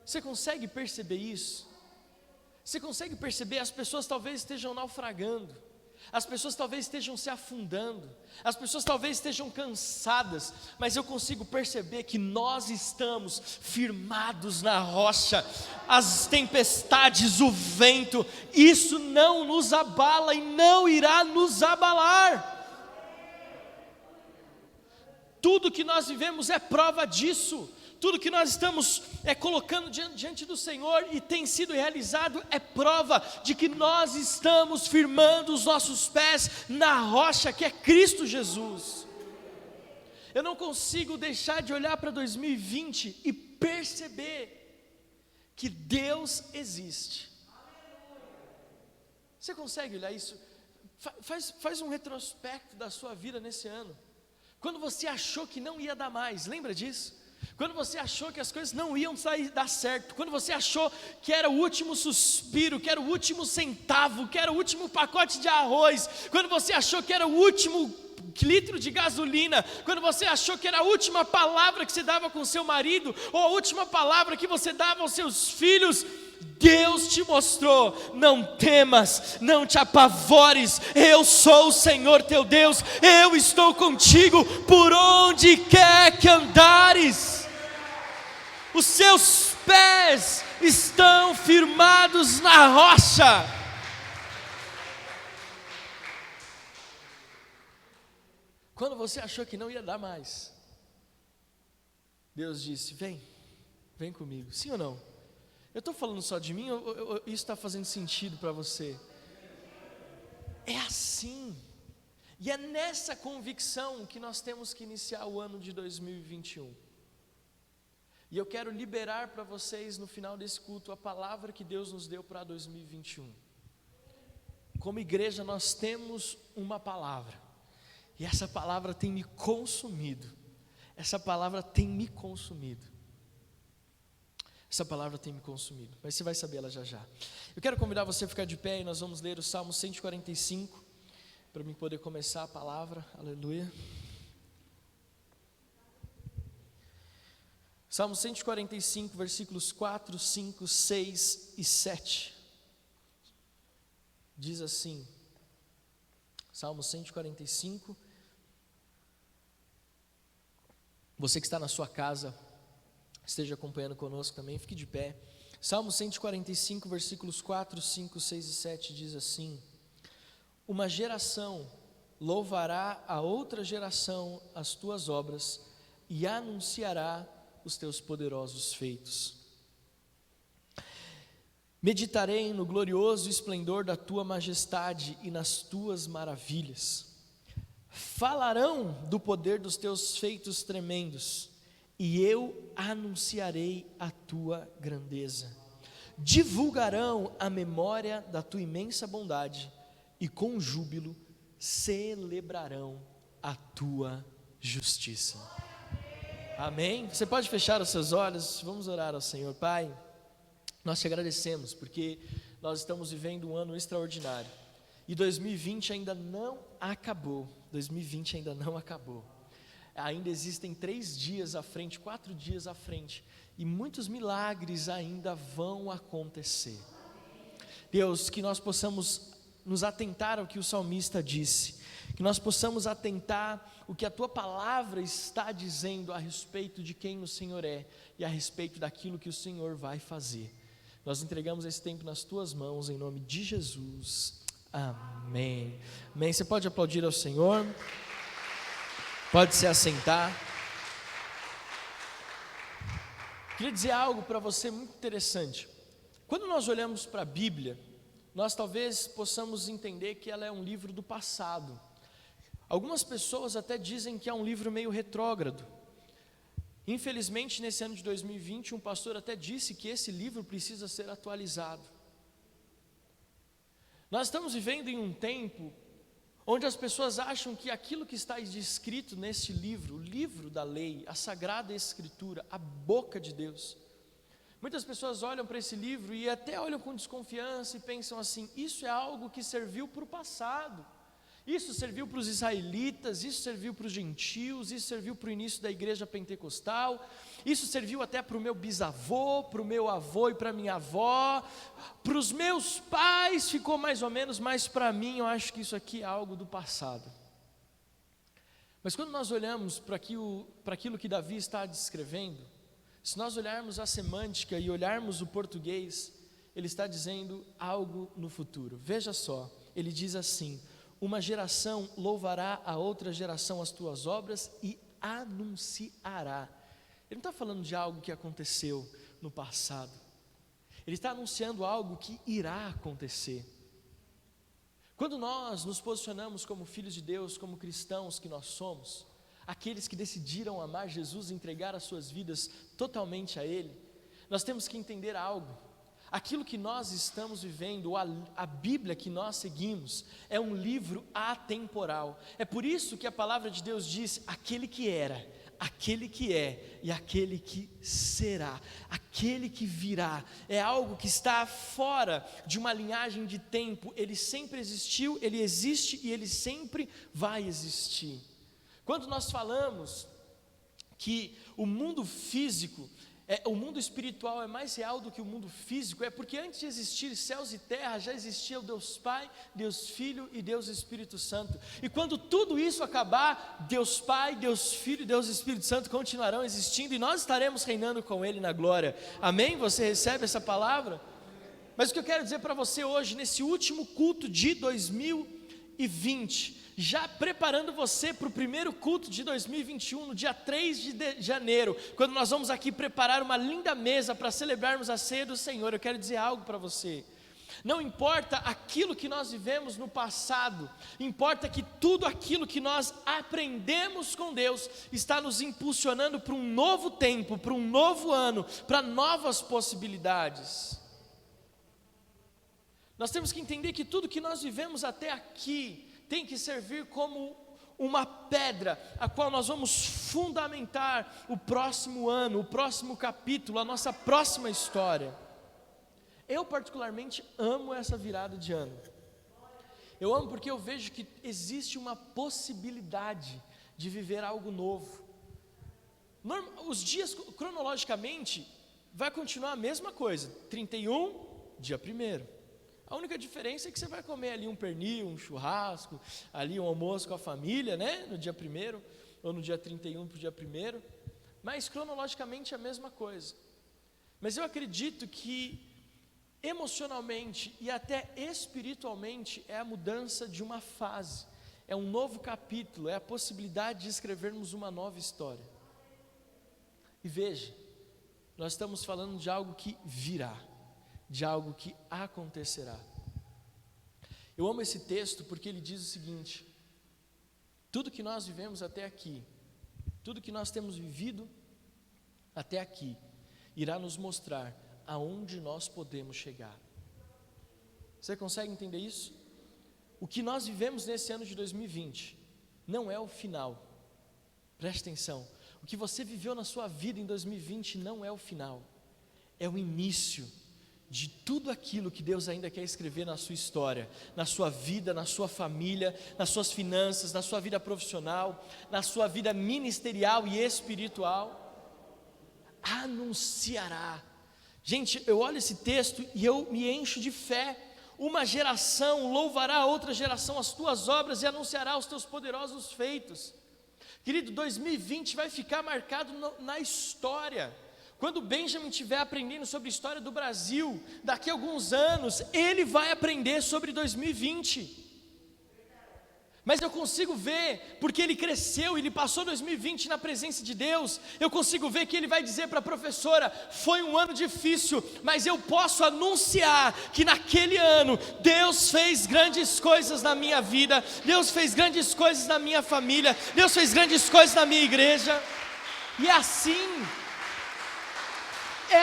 Você consegue perceber isso? Você consegue perceber? As pessoas talvez estejam naufragando, as pessoas talvez estejam se afundando, as pessoas talvez estejam cansadas, mas eu consigo perceber que nós estamos firmados na rocha. As tempestades, o vento, isso não nos abala e não irá nos abalar. Tudo que nós vivemos é prova disso. Tudo que nós estamos colocando diante do Senhor e tem sido realizado é prova de que nós estamos firmando os nossos pés na rocha que é Cristo Jesus. Eu não consigo deixar de olhar para 2020 e perceber que Deus existe. Você consegue olhar isso? Faz um retrospecto da sua vida nesse ano. Quando você achou que não ia dar mais, lembra disso? Quando você achou que as coisas não iam dar certo, quando você achou que era o último suspiro, que era o último centavo, que era o último pacote de arroz, quando você achou que era o último litro de gasolina, quando você achou que era a última palavra que você dava com seu marido, ou a última palavra que você dava aos seus filhos, Deus te mostrou: não temas, não te apavores, eu sou o Senhor teu Deus, eu estou contigo por onde quer que andares. Os seus pés estão firmados na rocha. Quando você achou que não ia dar mais, Deus disse: vem comigo. Sim ou não? Eu estou falando só de mim ou isso está fazendo sentido para você? É assim. E é nessa convicção que nós temos que iniciar o ano de 2021. E eu quero liberar para vocês no final desse culto a palavra que Deus nos deu para 2021. Como igreja nós temos uma palavra. E essa palavra tem me consumido. Essa palavra tem me consumido. Essa palavra tem me consumido. Mas você vai saber ela já já. Eu quero convidar você a ficar de pé e nós vamos ler o Salmo 145. Para mim poder começar a palavra. Aleluia. Salmo 145, versículos 4, 5, 6 e 7. Diz assim. Salmo 145. Você que está na sua casa, esteja acompanhando conosco também, fique de pé. Salmo 145, versículos 4, 5, 6 e 7 diz assim: uma geração louvará a outra geração as tuas obras e anunciará os teus poderosos feitos. Meditarei no glorioso esplendor da tua majestade e nas tuas maravilhas. Falarão do poder dos teus feitos tremendos, e eu anunciarei a tua grandeza. Divulgarão a memória da tua imensa bondade, e com júbilo celebrarão a tua justiça. Amém? Você pode fechar os seus olhos, vamos orar ao Senhor. Pai, nós te agradecemos, porque nós estamos vivendo um ano extraordinário, e 2020 ainda não acabou. 2020 ainda não acabou. Ainda existem 3 dias à frente, 4 dias à frente, e muitos milagres ainda vão acontecer. Deus, que nós possamos nos atentar ao que o salmista disse, que nós possamos atentar o que a tua palavra está dizendo a respeito de quem o Senhor é e a respeito daquilo que o Senhor vai fazer. Nós entregamos esse tempo nas tuas mãos, em nome de Jesus. Amém. Amém. Você pode aplaudir ao Senhor. Pode se assentar. Queria dizer algo para você muito interessante. Quando nós olhamos para a Bíblia, nós talvez possamos entender que ela é um livro do passado. Algumas pessoas até dizem que é um livro meio retrógrado. Infelizmente, nesse ano de 2020, um pastor até disse que esse livro precisa ser atualizado. Nós estamos vivendo em um tempo onde as pessoas acham que aquilo que está escrito nesse livro, o livro da lei, a Sagrada Escritura, a boca de Deus, muitas pessoas olham para esse livro e até olham com desconfiança e pensam assim: isso é algo que serviu para o passado, Isso serviu para os israelitas, isso serviu para os gentios, isso serviu para o início da igreja pentecostal, isso serviu até para o meu bisavô, para o meu avô e para a minha avó, para os meus pais ficou mais ou menos, mas para mim eu acho que isso aqui é algo do passado. Mas quando nós olhamos para aquilo que Davi está descrevendo, se nós olharmos a semântica e olharmos o português, ele está dizendo algo no futuro. Veja só, ele diz assim: uma geração louvará a outra geração as tuas obras e anunciará. Ele não está falando de algo que aconteceu no passado. Ele está anunciando algo que irá acontecer. Quando nós nos posicionamos como filhos de Deus, como cristãos que nós somos, aqueles que decidiram amar Jesus e entregar as suas vidas totalmente a Ele, nós temos que entender algo. Aquilo que nós estamos vivendo, a Bíblia que nós seguimos, é um livro atemporal. É por isso que a palavra de Deus diz: aquele que era, aquele que é e aquele que será, aquele que virá. É algo que está fora de uma linhagem de tempo. Ele sempre existiu, ele existe e ele sempre vai existir. Quando nós falamos que o mundo físico, o mundo espiritual é mais real do que o mundo físico, é porque antes de existir céus e terra, já existia o Deus Pai, Deus Filho e Deus Espírito Santo. E quando tudo isso acabar, Deus Pai, Deus Filho e Deus Espírito Santo continuarão existindo e nós estaremos reinando com Ele na glória. Amém? Você recebe essa palavra? Mas o que eu quero dizer para você hoje, nesse último culto de 2020, já preparando você para o primeiro culto de 2021, no dia 3 de janeiro, quando nós vamos aqui preparar uma linda mesa para celebrarmos a ceia do Senhor, eu quero dizer algo para você. Não importa aquilo que nós vivemos no passado, importa que tudo aquilo que nós aprendemos com Deus está nos impulsionando para um novo tempo, para um novo ano, para novas possibilidades. Nós temos que entender que tudo que nós vivemos até aqui tem que servir como uma pedra, a qual nós vamos fundamentar o próximo ano, o próximo capítulo, a nossa próxima história. Eu particularmente amo essa virada de ano. Eu amo porque eu vejo que existe uma possibilidade de viver algo novo. Os dias, cronologicamente, vai continuar a mesma coisa, 31, dia 1º. A única diferença é que você vai comer ali um pernil, um churrasco, ali um almoço com a família, né? No dia 1º, ou no dia 31 para o dia 1º. Mas cronologicamente é a mesma coisa. Mas eu acredito que emocionalmente e até espiritualmente é a mudança de uma fase. É um novo capítulo, é a possibilidade de escrevermos uma nova história. E veja, nós estamos falando de algo que virá, de algo que acontecerá. Eu amo esse texto porque ele diz o seguinte: tudo que nós vivemos até aqui, tudo que nós temos vivido até aqui, irá nos mostrar aonde nós podemos chegar. Você consegue entender isso? O que nós vivemos nesse ano de 2020 não é o final. Preste atenção. O que você viveu na sua vida em 2020 não é o final, é o início de tudo aquilo que Deus ainda quer escrever na sua história, na sua vida, na sua família, nas suas finanças, na sua vida profissional, na sua vida ministerial e espiritual. Anunciará. Gente, eu olho esse texto e eu me encho de fé. Uma geração louvará a outra geração as tuas obras e anunciará os teus poderosos feitos. Querido, 2020 vai ficar marcado na história. Quando Benjamin estiver aprendendo sobre a história do Brasil, daqui a alguns anos, ele vai aprender sobre 2020. Mas eu consigo ver, porque ele cresceu, ele passou 2020 na presença de Deus, eu consigo ver que ele vai dizer para a professora: foi um ano difícil, mas eu posso anunciar que naquele ano, Deus fez grandes coisas na minha vida, Deus fez grandes coisas na minha família, Deus fez grandes coisas na minha igreja. E é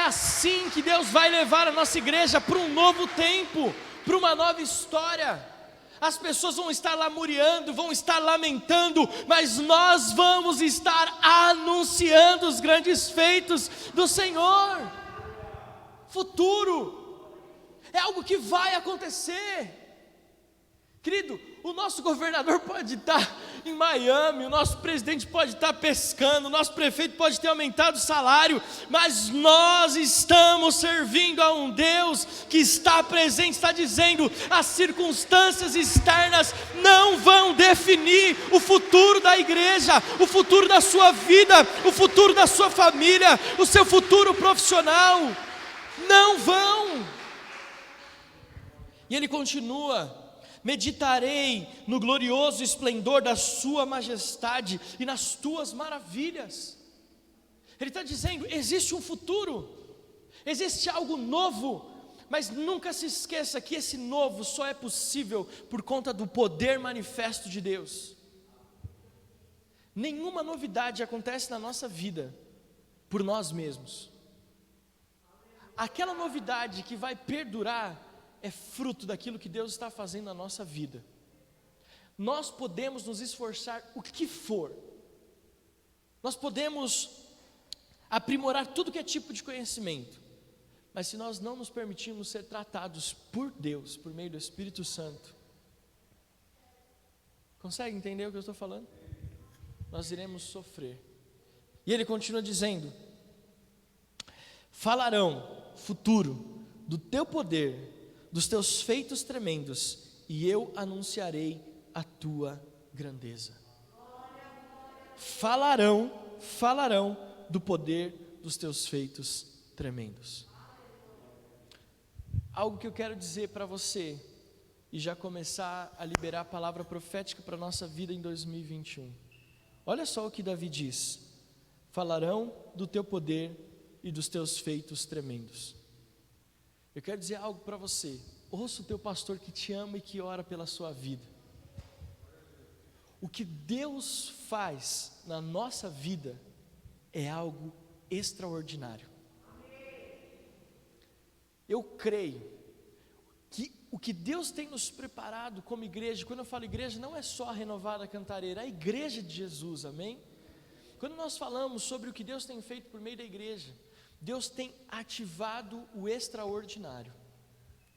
assim que Deus vai levar a nossa igreja para um novo tempo, para uma nova história. As pessoas vão estar lamuriando, vão estar lamentando, mas nós vamos estar anunciando os grandes feitos do Senhor. Futuro é algo que vai acontecer. Querido, o nosso governador pode estar em Miami, o nosso presidente pode estar pescando, o nosso prefeito pode ter aumentado o salário, mas nós estamos servindo a um Deus que está presente, está dizendo: as circunstâncias externas não vão definir o futuro da igreja, o futuro da sua vida, o futuro da sua família, o seu futuro profissional, não vão. E ele continua: meditarei no glorioso esplendor da sua majestade e nas tuas maravilhas. Ele está dizendo: existe um futuro, existe algo novo, mas nunca se esqueça que esse novo só é possível por conta do poder manifesto de Deus. Nenhuma novidade acontece na nossa vida por nós mesmos. Aquela novidade que vai perdurar é fruto daquilo que Deus está fazendo na nossa vida. Nós podemos nos esforçar o que for, nós podemos aprimorar tudo que é tipo de conhecimento, mas se nós não nos permitirmos ser tratados por Deus, por meio do Espírito Santo, consegue entender o que eu estou falando? Nós iremos sofrer. E ele continua dizendo: falarão, futuro, do teu poder, dos teus feitos tremendos, e eu anunciarei a tua grandeza. Falarão do poder dos teus feitos tremendos. Algo que eu quero dizer para você, e já começar a liberar a palavra profética para a nossa vida em 2021. Olha só o que Davi diz: falarão do teu poder e dos teus feitos tremendos. Eu quero dizer algo para você: ouça o teu pastor que te ama e que ora pela sua vida. O que Deus faz na nossa vida é algo extraordinário. Eu creio que o que Deus tem nos preparado como igreja, quando eu falo igreja, não é só a Renovada Cantareira, é a igreja de Jesus, amém? Quando nós falamos sobre o que Deus tem feito por meio da igreja, Deus tem ativado o extraordinário.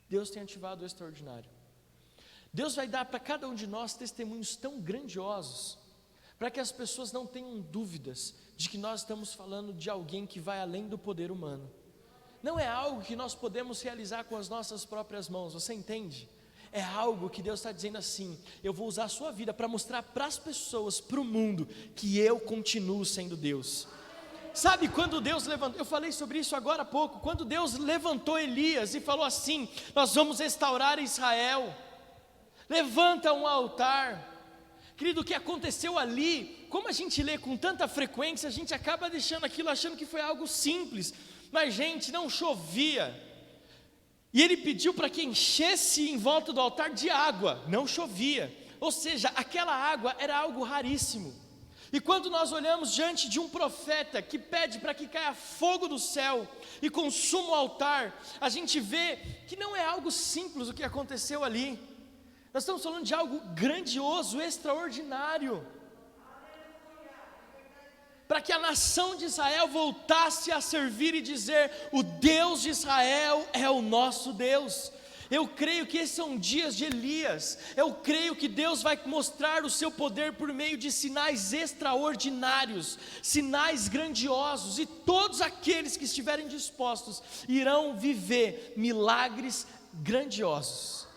Deus tem ativado o extraordinário. Deus vai dar para cada um de nós testemunhos tão grandiosos, para que as pessoas não tenham dúvidas de que nós estamos falando de alguém que vai além do poder humano. Não é algo que nós podemos realizar com as nossas próprias mãos, você entende? É algo que Deus está dizendo assim: eu vou usar a sua vida para mostrar para as pessoas, para o mundo, que eu continuo sendo Deus. Sabe quando Deus levantou, eu falei sobre isso agora há pouco, quando Deus levantou Elias e falou assim: nós vamos restaurar Israel, levanta um altar. Querido, o que aconteceu ali, como a gente lê com tanta frequência, a gente acaba deixando aquilo achando que foi algo simples, mas gente, não chovia, e ele pediu para que enchesse em volta do altar de água, não chovia, ou seja, aquela água era algo raríssimo. E quando nós olhamos diante de um profeta que pede para que caia fogo do céu e consuma o altar, a gente vê que não é algo simples o que aconteceu ali. Nós estamos falando de algo grandioso, extraordinário, para que a nação de Israel voltasse a servir e dizer: o Deus de Israel é o nosso Deus. Eu creio que esses são dias de Elias. Eu creio que Deus vai mostrar o seu poder por meio de sinais extraordinários, sinais grandiosos, e todos aqueles que estiverem dispostos irão viver milagres grandiosos.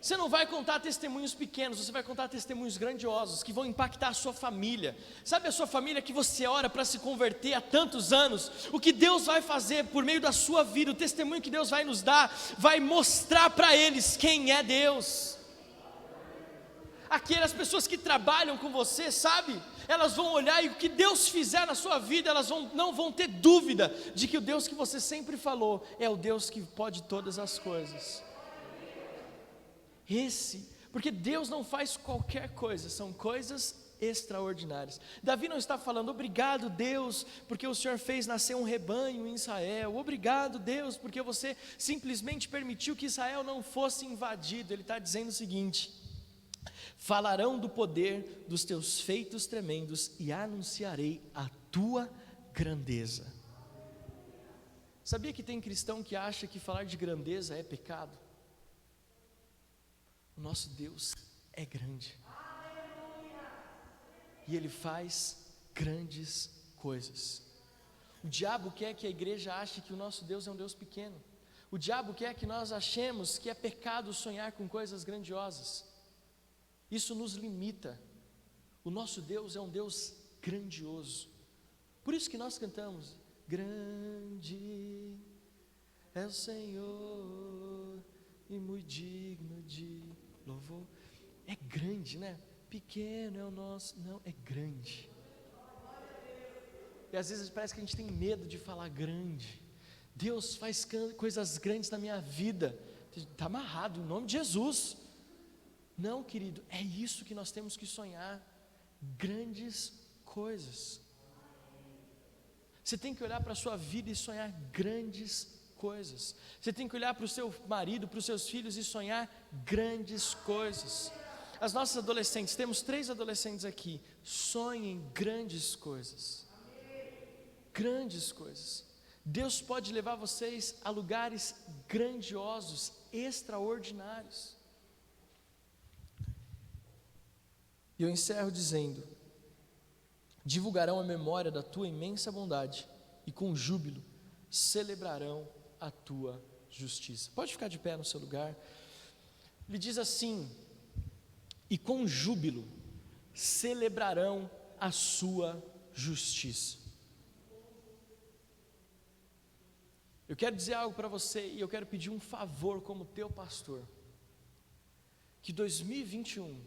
Você não vai contar testemunhos pequenos, você vai contar testemunhos grandiosos que vão impactar a sua família. Sabe a sua família que você ora para se converter há tantos anos? O que Deus vai fazer por meio da sua vida, o testemunho que Deus vai nos dar, vai mostrar para eles quem é Deus. Aquelas pessoas que trabalham com você, sabe? Elas vão olhar e o que Deus fizer na sua vida, elas não vão ter dúvida de que o Deus que você sempre falou é o Deus que pode todas as coisas. Porque Deus não faz qualquer coisa, são coisas extraordinárias. Davi não está falando: obrigado Deus, porque o Senhor fez nascer um rebanho em Israel, obrigado Deus, porque você simplesmente permitiu que Israel não fosse invadido. Ele está dizendo o seguinte: falarão do poder dos teus feitos tremendos e anunciarei a tua grandeza. Sabia que tem cristão que acha que falar de grandeza é pecado? O nosso Deus é grande. E Ele faz grandes coisas. O diabo quer que a igreja ache que o nosso Deus é um Deus pequeno. O diabo quer que nós achemos que é pecado sonhar com coisas grandiosas. Isso nos limita. O nosso Deus é um Deus grandioso. Por isso que nós cantamos: grande é o Senhor e muito digno de louvor. É grande, né? Pequeno é o nosso, não, é grande. E às vezes parece que a gente tem medo de falar grande. Deus faz coisas grandes na minha vida. Está amarrado em nome de Jesus. Não, querido, é isso que nós temos que sonhar. Grandes coisas. Você tem que olhar para a sua vida e sonhar grandes coisas. Você tem que olhar para o seu marido, para os seus filhos e sonhar grandes coisas. As nossas adolescentes, temos 3 adolescentes aqui. Sonhem grandes coisas. Grandes coisas. Deus pode levar vocês a lugares grandiosos, extraordinários. E eu encerro dizendo: divulgarão a memória da tua imensa bondade e com júbilo celebrarão a tua justiça. Pode ficar de pé no seu lugar. Ele diz assim: e com júbilo celebrarão a sua justiça. Eu quero dizer algo para você e eu quero pedir um favor como teu pastor. Que 2021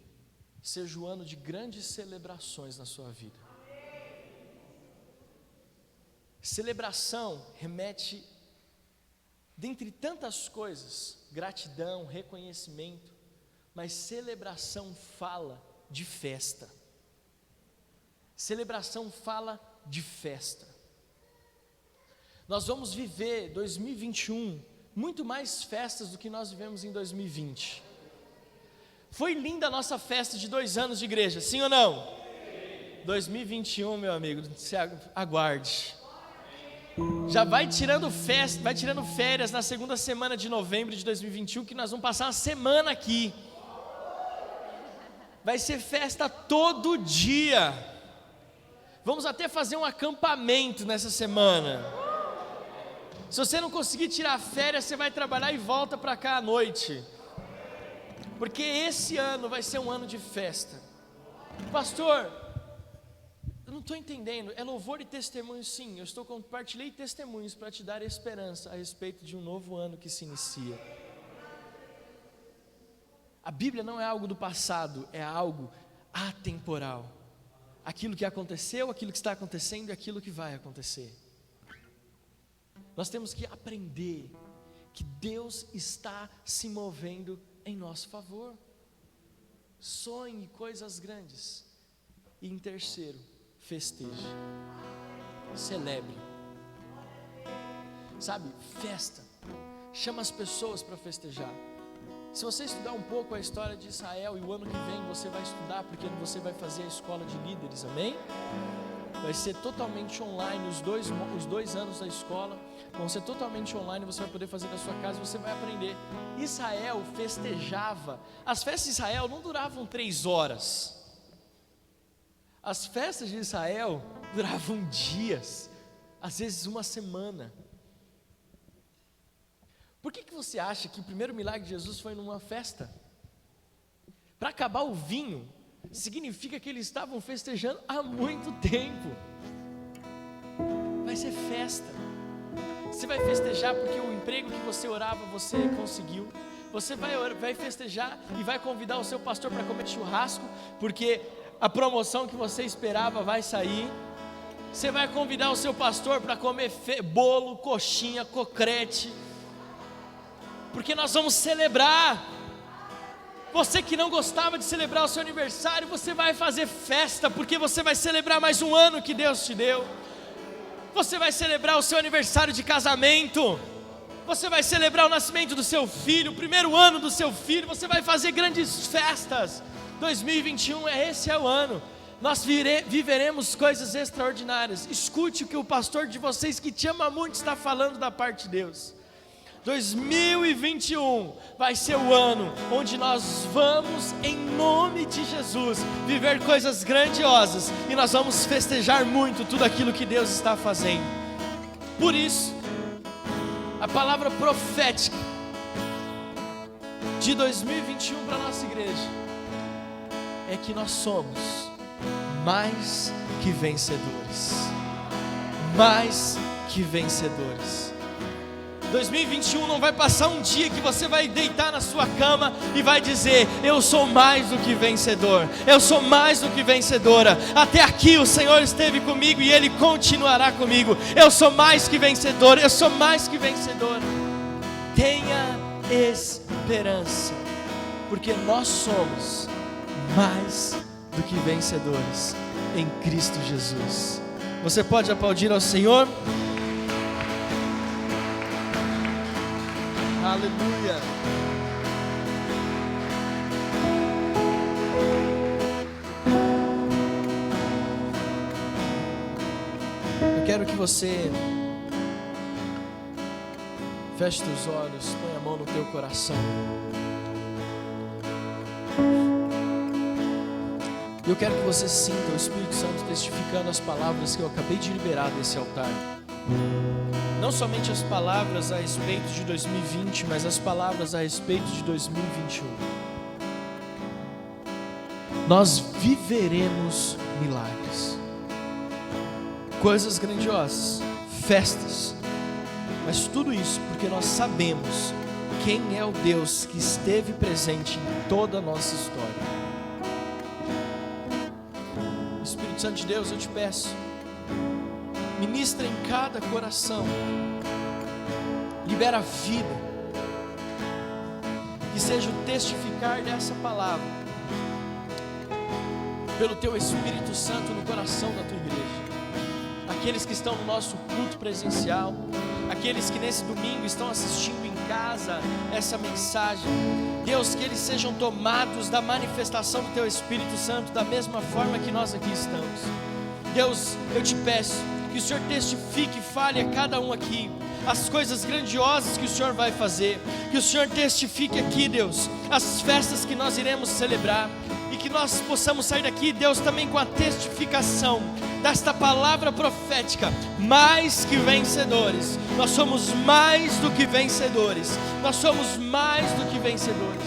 seja o ano de grandes celebrações na sua vida. Celebração remete, dentre tantas coisas, gratidão, reconhecimento, mas celebração fala de festa. Celebração fala de festa. Nós vamos viver 2021 muito mais festas do que nós vivemos em 2020. Foi linda a nossa festa de 2 anos de igreja, sim ou não? Sim. 2021, meu amigo, se aguarde. Já vai tirando férias na segunda semana de novembro de 2021, que nós vamos passar uma semana aqui. Vai ser festa todo dia. Vamos até fazer um acampamento nessa semana. Se você não conseguir tirar férias, você vai trabalhar e volta para cá à noite. Porque esse ano vai ser um ano de festa. Pastor, eu não estou entendendo. É louvor e testemunho, sim. Eu compartilhei testemunhos para te dar esperança a respeito de um novo ano que se inicia. A Bíblia não é algo do passado, é algo atemporal. Aquilo que aconteceu, aquilo que está acontecendo e aquilo que vai acontecer. Nós temos que aprender que Deus está se movendo em nosso favor. Sonhe coisas grandes. E em terceiro, festeje. Celebre. Sabe, festa. Chama as pessoas para festejar. Se você estudar um pouco a história de Israel, e o ano que vem você vai estudar, porque você vai fazer a escola de líderes, amém? Vai ser totalmente online, os dois anos da escola vão ser totalmente online, você vai poder fazer da sua casa, você vai aprender. Israel festejava, as festas de Israel não duravam 3 horas, as festas de Israel duravam dias, às vezes uma semana. Por que você acha que o primeiro milagre de Jesus foi numa festa? Para acabar o vinho, significa que eles estavam festejando há muito tempo. Vai ser festa. Você vai festejar porque o emprego que você orava, você conseguiu. Você vai festejar e vai convidar o seu pastor para comer churrasco, porque a promoção que você esperava vai sair. Você vai convidar o seu pastor para comer bolo, coxinha, cocrete, porque nós vamos celebrar. Você que não gostava de celebrar o seu aniversário, você vai fazer festa, porque você vai celebrar mais um ano que Deus te deu. Você vai celebrar o seu aniversário de casamento. Você vai celebrar o nascimento do seu filho, o primeiro ano do seu filho. Você vai fazer grandes festas. 2021, esse é o ano. Nós viveremos coisas extraordinárias. Escute o que o pastor de vocês que te ama muito está falando da parte de Deus. 2021 vai ser o ano onde nós vamos, em nome de Jesus, viver coisas grandiosas e nós vamos festejar muito tudo aquilo que Deus está fazendo. Por isso, a palavra profética de 2021 para a nossa igreja é que nós somos mais que vencedores. Mais que vencedores. 2021 não vai passar um dia que você vai deitar na sua cama e vai dizer: eu sou mais do que vencedor, eu sou mais do que vencedora. Até aqui o Senhor esteve comigo e Ele continuará comigo. Eu sou mais que vencedor, eu sou mais que vencedora. Tenha esperança, porque nós somos mais do que vencedores em Cristo Jesus. Você pode aplaudir ao Senhor? Aleluia. Eu quero que você feche teus olhos, põe a mão no teu coração. Eu quero que você sinta o Espírito Santo testificando as palavras que eu acabei de liberar desse altar. Não somente as palavras a respeito de 2020, mas as palavras a respeito de 2021. Nós viveremos milagres, coisas grandiosas, festas, mas tudo isso porque nós sabemos quem é o Deus que esteve presente em toda a nossa história. Espírito Santo de Deus, eu te peço, ministra em cada coração, libera vida, que seja o testificar dessa palavra, pelo teu Espírito Santo no coração da tua igreja. Aqueles que estão no nosso culto presencial, aqueles que nesse domingo estão assistindo em casa essa mensagem, Deus, que eles sejam tomados da manifestação do teu Espírito Santo da mesma forma que nós aqui estamos. Deus, eu te peço que o Senhor testifique e fale a cada um aqui as coisas grandiosas que o Senhor vai fazer, que o Senhor testifique aqui, Deus, as festas que nós iremos celebrar, e que nós possamos sair daqui, Deus, também com a testificação desta palavra profética: mais que vencedores. Nós somos mais do que vencedores, nós somos mais do que vencedores.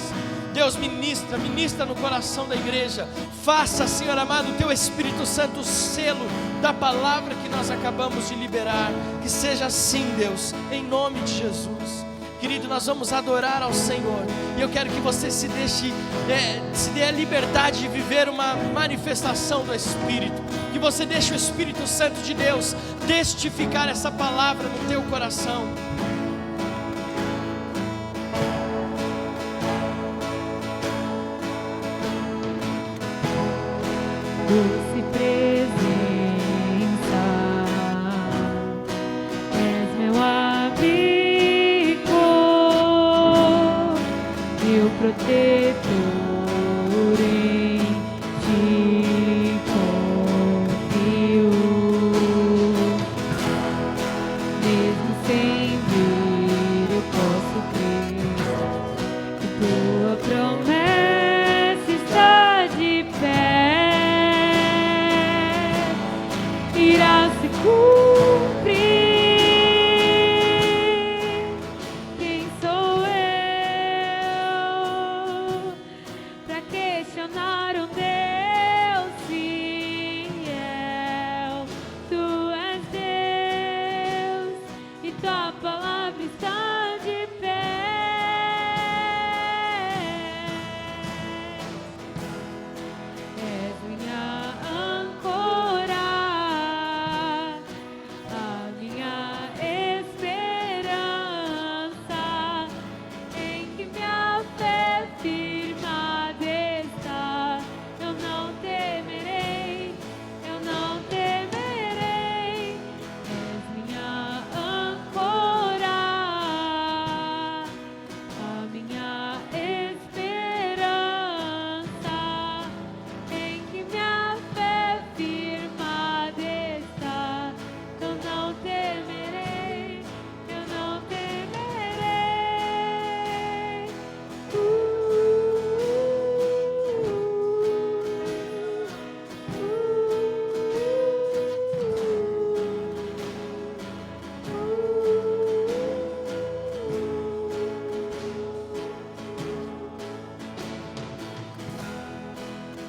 Deus, ministra no coração da igreja. Faça, Senhor amado, o teu Espírito Santo o selo da palavra que nós acabamos de liberar. Que seja assim, Deus, em nome de Jesus. Querido, nós vamos adorar ao Senhor, e eu quero que você se dê a liberdade de viver uma manifestação do Espírito, que você deixe o Espírito Santo de Deus testificar essa palavra no teu coração.
Doce presença, és meu amigo, meu protetor, em ti confio, mesmo sem ver eu posso crer que tua promessa está de pé. Irá se cumprir. Quem sou eu para questionar um Deus fiel? Tu és Deus e tua palavra está de pé.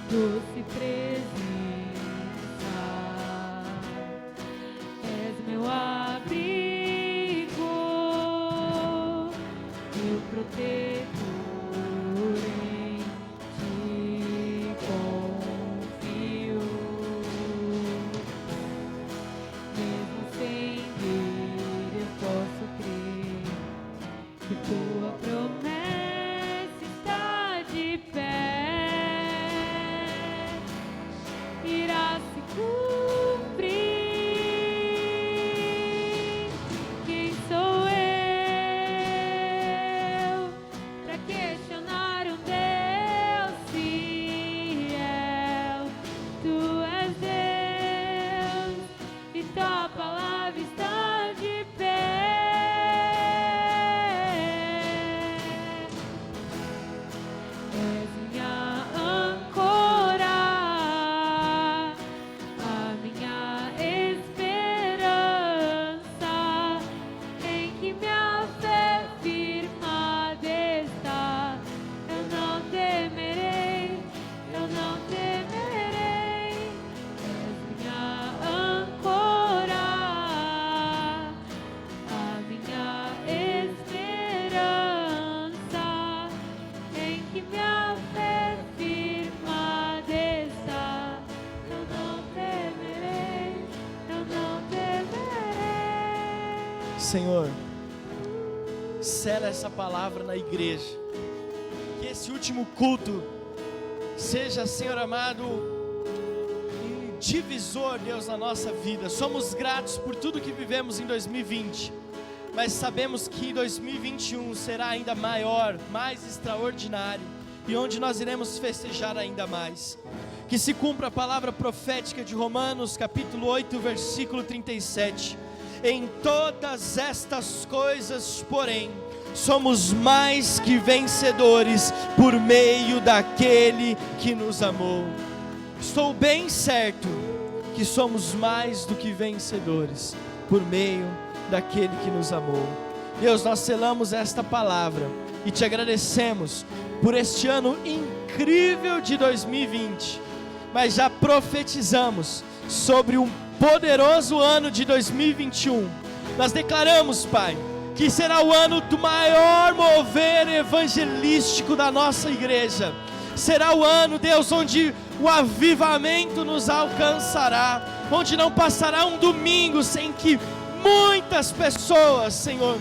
doce presença. És meu abrigo, meu protetor, em ti confio. Mesmo sem ver, eu posso crer que tua promessa está de pé, irá se cumprir. Quem sou eu para questionar um Deus fiel? Tu és Deus e tua palavra está de pé. És minha âncora, a minha esperança, em que minha fé firmada está. Eu não temerei, eu não temerei. És minha âncora, a minha esperança, em que minha fé firmada está. Eu não temerei, eu não temerei.
Senhor, sela essa palavra na igreja. Que esse último culto seja, Senhor amado, um divisor, Deus, na nossa vida. Somos gratos por tudo que vivemos em 2020, mas sabemos que 2021 será ainda maior, mais extraordinário, e onde nós iremos festejar ainda mais. Que se cumpra a palavra profética de Romanos capítulo 8, versículo 37. Em todas estas coisas, porém, somos mais que vencedores por meio daquele que nos amou. Estou bem certo que somos mais do que vencedores por meio daquele que nos amou. Deus, nós selamos esta palavra e te agradecemos por este ano incrível de 2020, mas já profetizamos sobre um poderoso ano de 2021. Nós declaramos, Pai, que será o ano do maior mover evangelístico da nossa igreja. Será o ano, Deus, onde o avivamento nos alcançará, onde não passará um domingo sem que muitas pessoas, Senhor,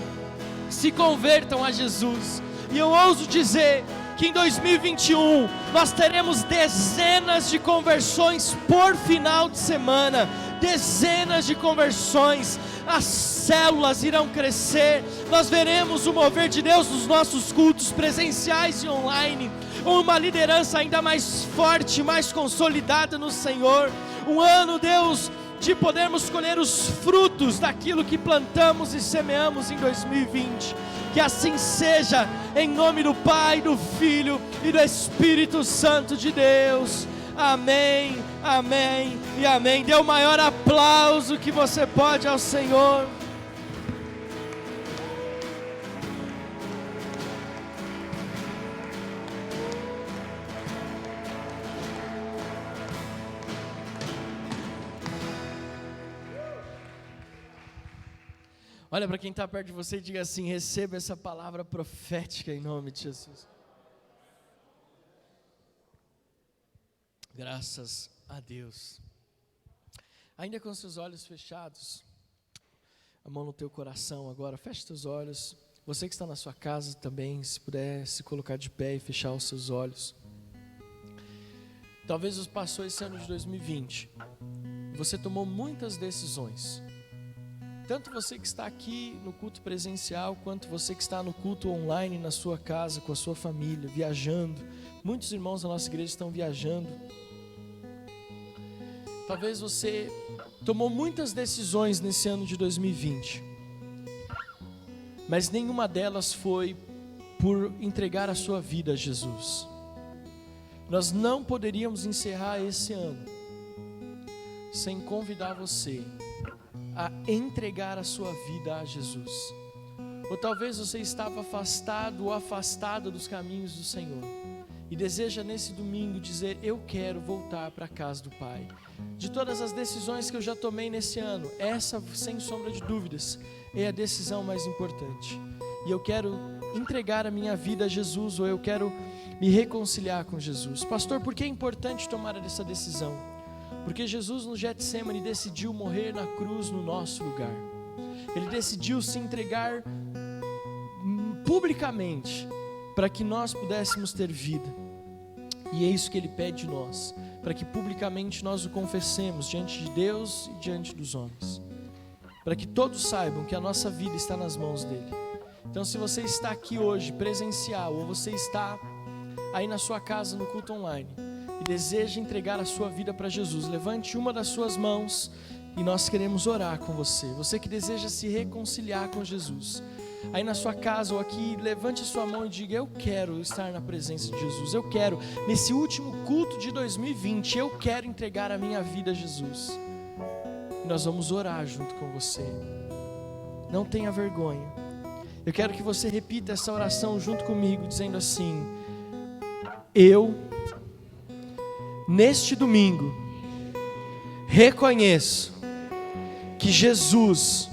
se convertam a Jesus. E eu ouso dizer que em 2021 nós teremos dezenas de conversões por final de semana, dezenas de conversões. As células irão crescer, nós veremos o mover de Deus nos nossos cultos presenciais e online, uma liderança ainda mais forte, mais consolidada no Senhor. Um ano, Deus, de podermos colher os frutos daquilo que plantamos e semeamos em 2020. Que assim seja, em nome do Pai, do Filho e do Espírito Santo de Deus. Amém, amém e amém. Dê o maior aplauso que você pode ao Senhor. Olha para quem está perto de você e diga assim: receba essa palavra profética em nome de Jesus. Graças a Deus. Ainda com seus olhos fechados, a mão no teu coração agora, feche teus olhos. Você que está na sua casa também, se puder se colocar de pé e fechar os seus olhos. Talvez você passou esse ano de 2020, você tomou muitas decisões. Tanto você que está aqui no culto presencial, quanto você que está no culto online na sua casa, com a sua família, viajando. Muitos irmãos da nossa igreja estão viajando. Talvez você tomou muitas decisões nesse ano de 2020, mas nenhuma delas foi por entregar a sua vida a Jesus. Nós não poderíamos encerrar esse ano sem convidar você a entregar a sua vida a Jesus. Ou talvez você estava afastado ou afastada dos caminhos do Senhor, e deseja nesse domingo dizer: eu quero voltar para a casa do Pai. De todas as decisões que eu já tomei nesse ano, essa, sem sombra de dúvidas, é a decisão mais importante. E eu quero entregar a minha vida a Jesus, ou eu quero me reconciliar com Jesus. Pastor, por que é importante tomar essa decisão? Porque Jesus no Getsemane decidiu morrer na cruz no nosso lugar. Ele decidiu se entregar publicamente para que nós pudéssemos ter vida. E é isso que Ele pede de nós, para que publicamente nós o confessemos diante de Deus e diante dos homens, para que todos saibam que a nossa vida está nas mãos dEle. Então, se você está aqui hoje presencial, ou você está aí na sua casa no culto online e deseja entregar a sua vida para Jesus, levante uma das suas mãos e nós queremos orar com você. Você que deseja se reconciliar com Jesus, aí na sua casa ou aqui, levante a sua mão e diga: eu quero estar na presença de Jesus, eu quero, nesse último culto de 2020, eu quero entregar a minha vida a Jesus. E nós vamos orar junto com você. Não tenha vergonha. Eu quero que você repita essa oração junto comigo, dizendo assim: eu, neste domingo, reconheço que Jesus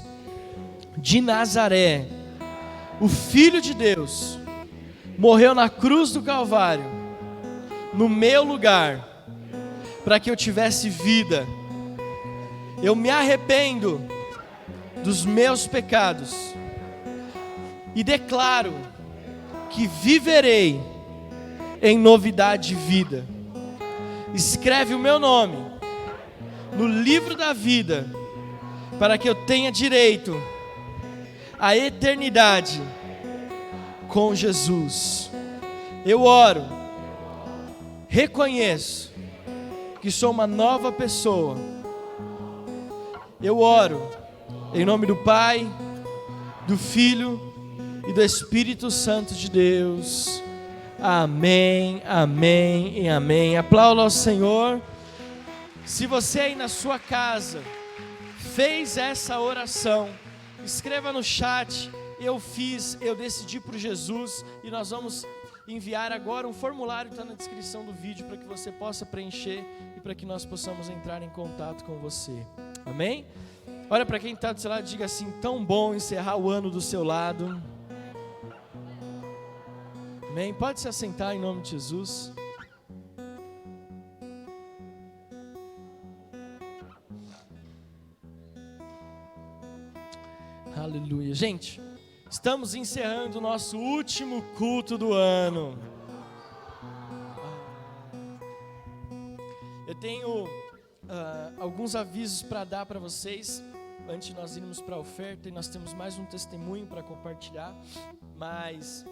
de Nazaré, o Filho de Deus, morreu na cruz do Calvário, no meu lugar, para que eu tivesse vida. Eu me arrependo dos meus pecados e declaro que viverei em novidade de vida. Escreve o meu nome no livro da vida, para que eu tenha direito à eternidade com Jesus. Eu oro, reconheço que sou uma nova pessoa. Eu oro em nome do Pai, do Filho e do Espírito Santo de Deus. Amém, amém e amém. Aplauda ao Senhor. Se você aí na sua casa fez essa oração, escreva no chat: eu fiz, eu decidi por Jesus. E nós vamos enviar agora um formulário, está na descrição do vídeo, para que você possa preencher e para que nós possamos entrar em contato com você. Amém? Olha para quem está do seu lado e diga assim: tão bom encerrar o ano do seu lado. Amém? Pode se assentar em nome de Jesus. Aleluia. Gente, estamos encerrando o nosso último culto do ano. Eu tenho alguns avisos para dar para vocês antes de nós irmos para a oferta, e nós temos mais um testemunho para compartilhar, mas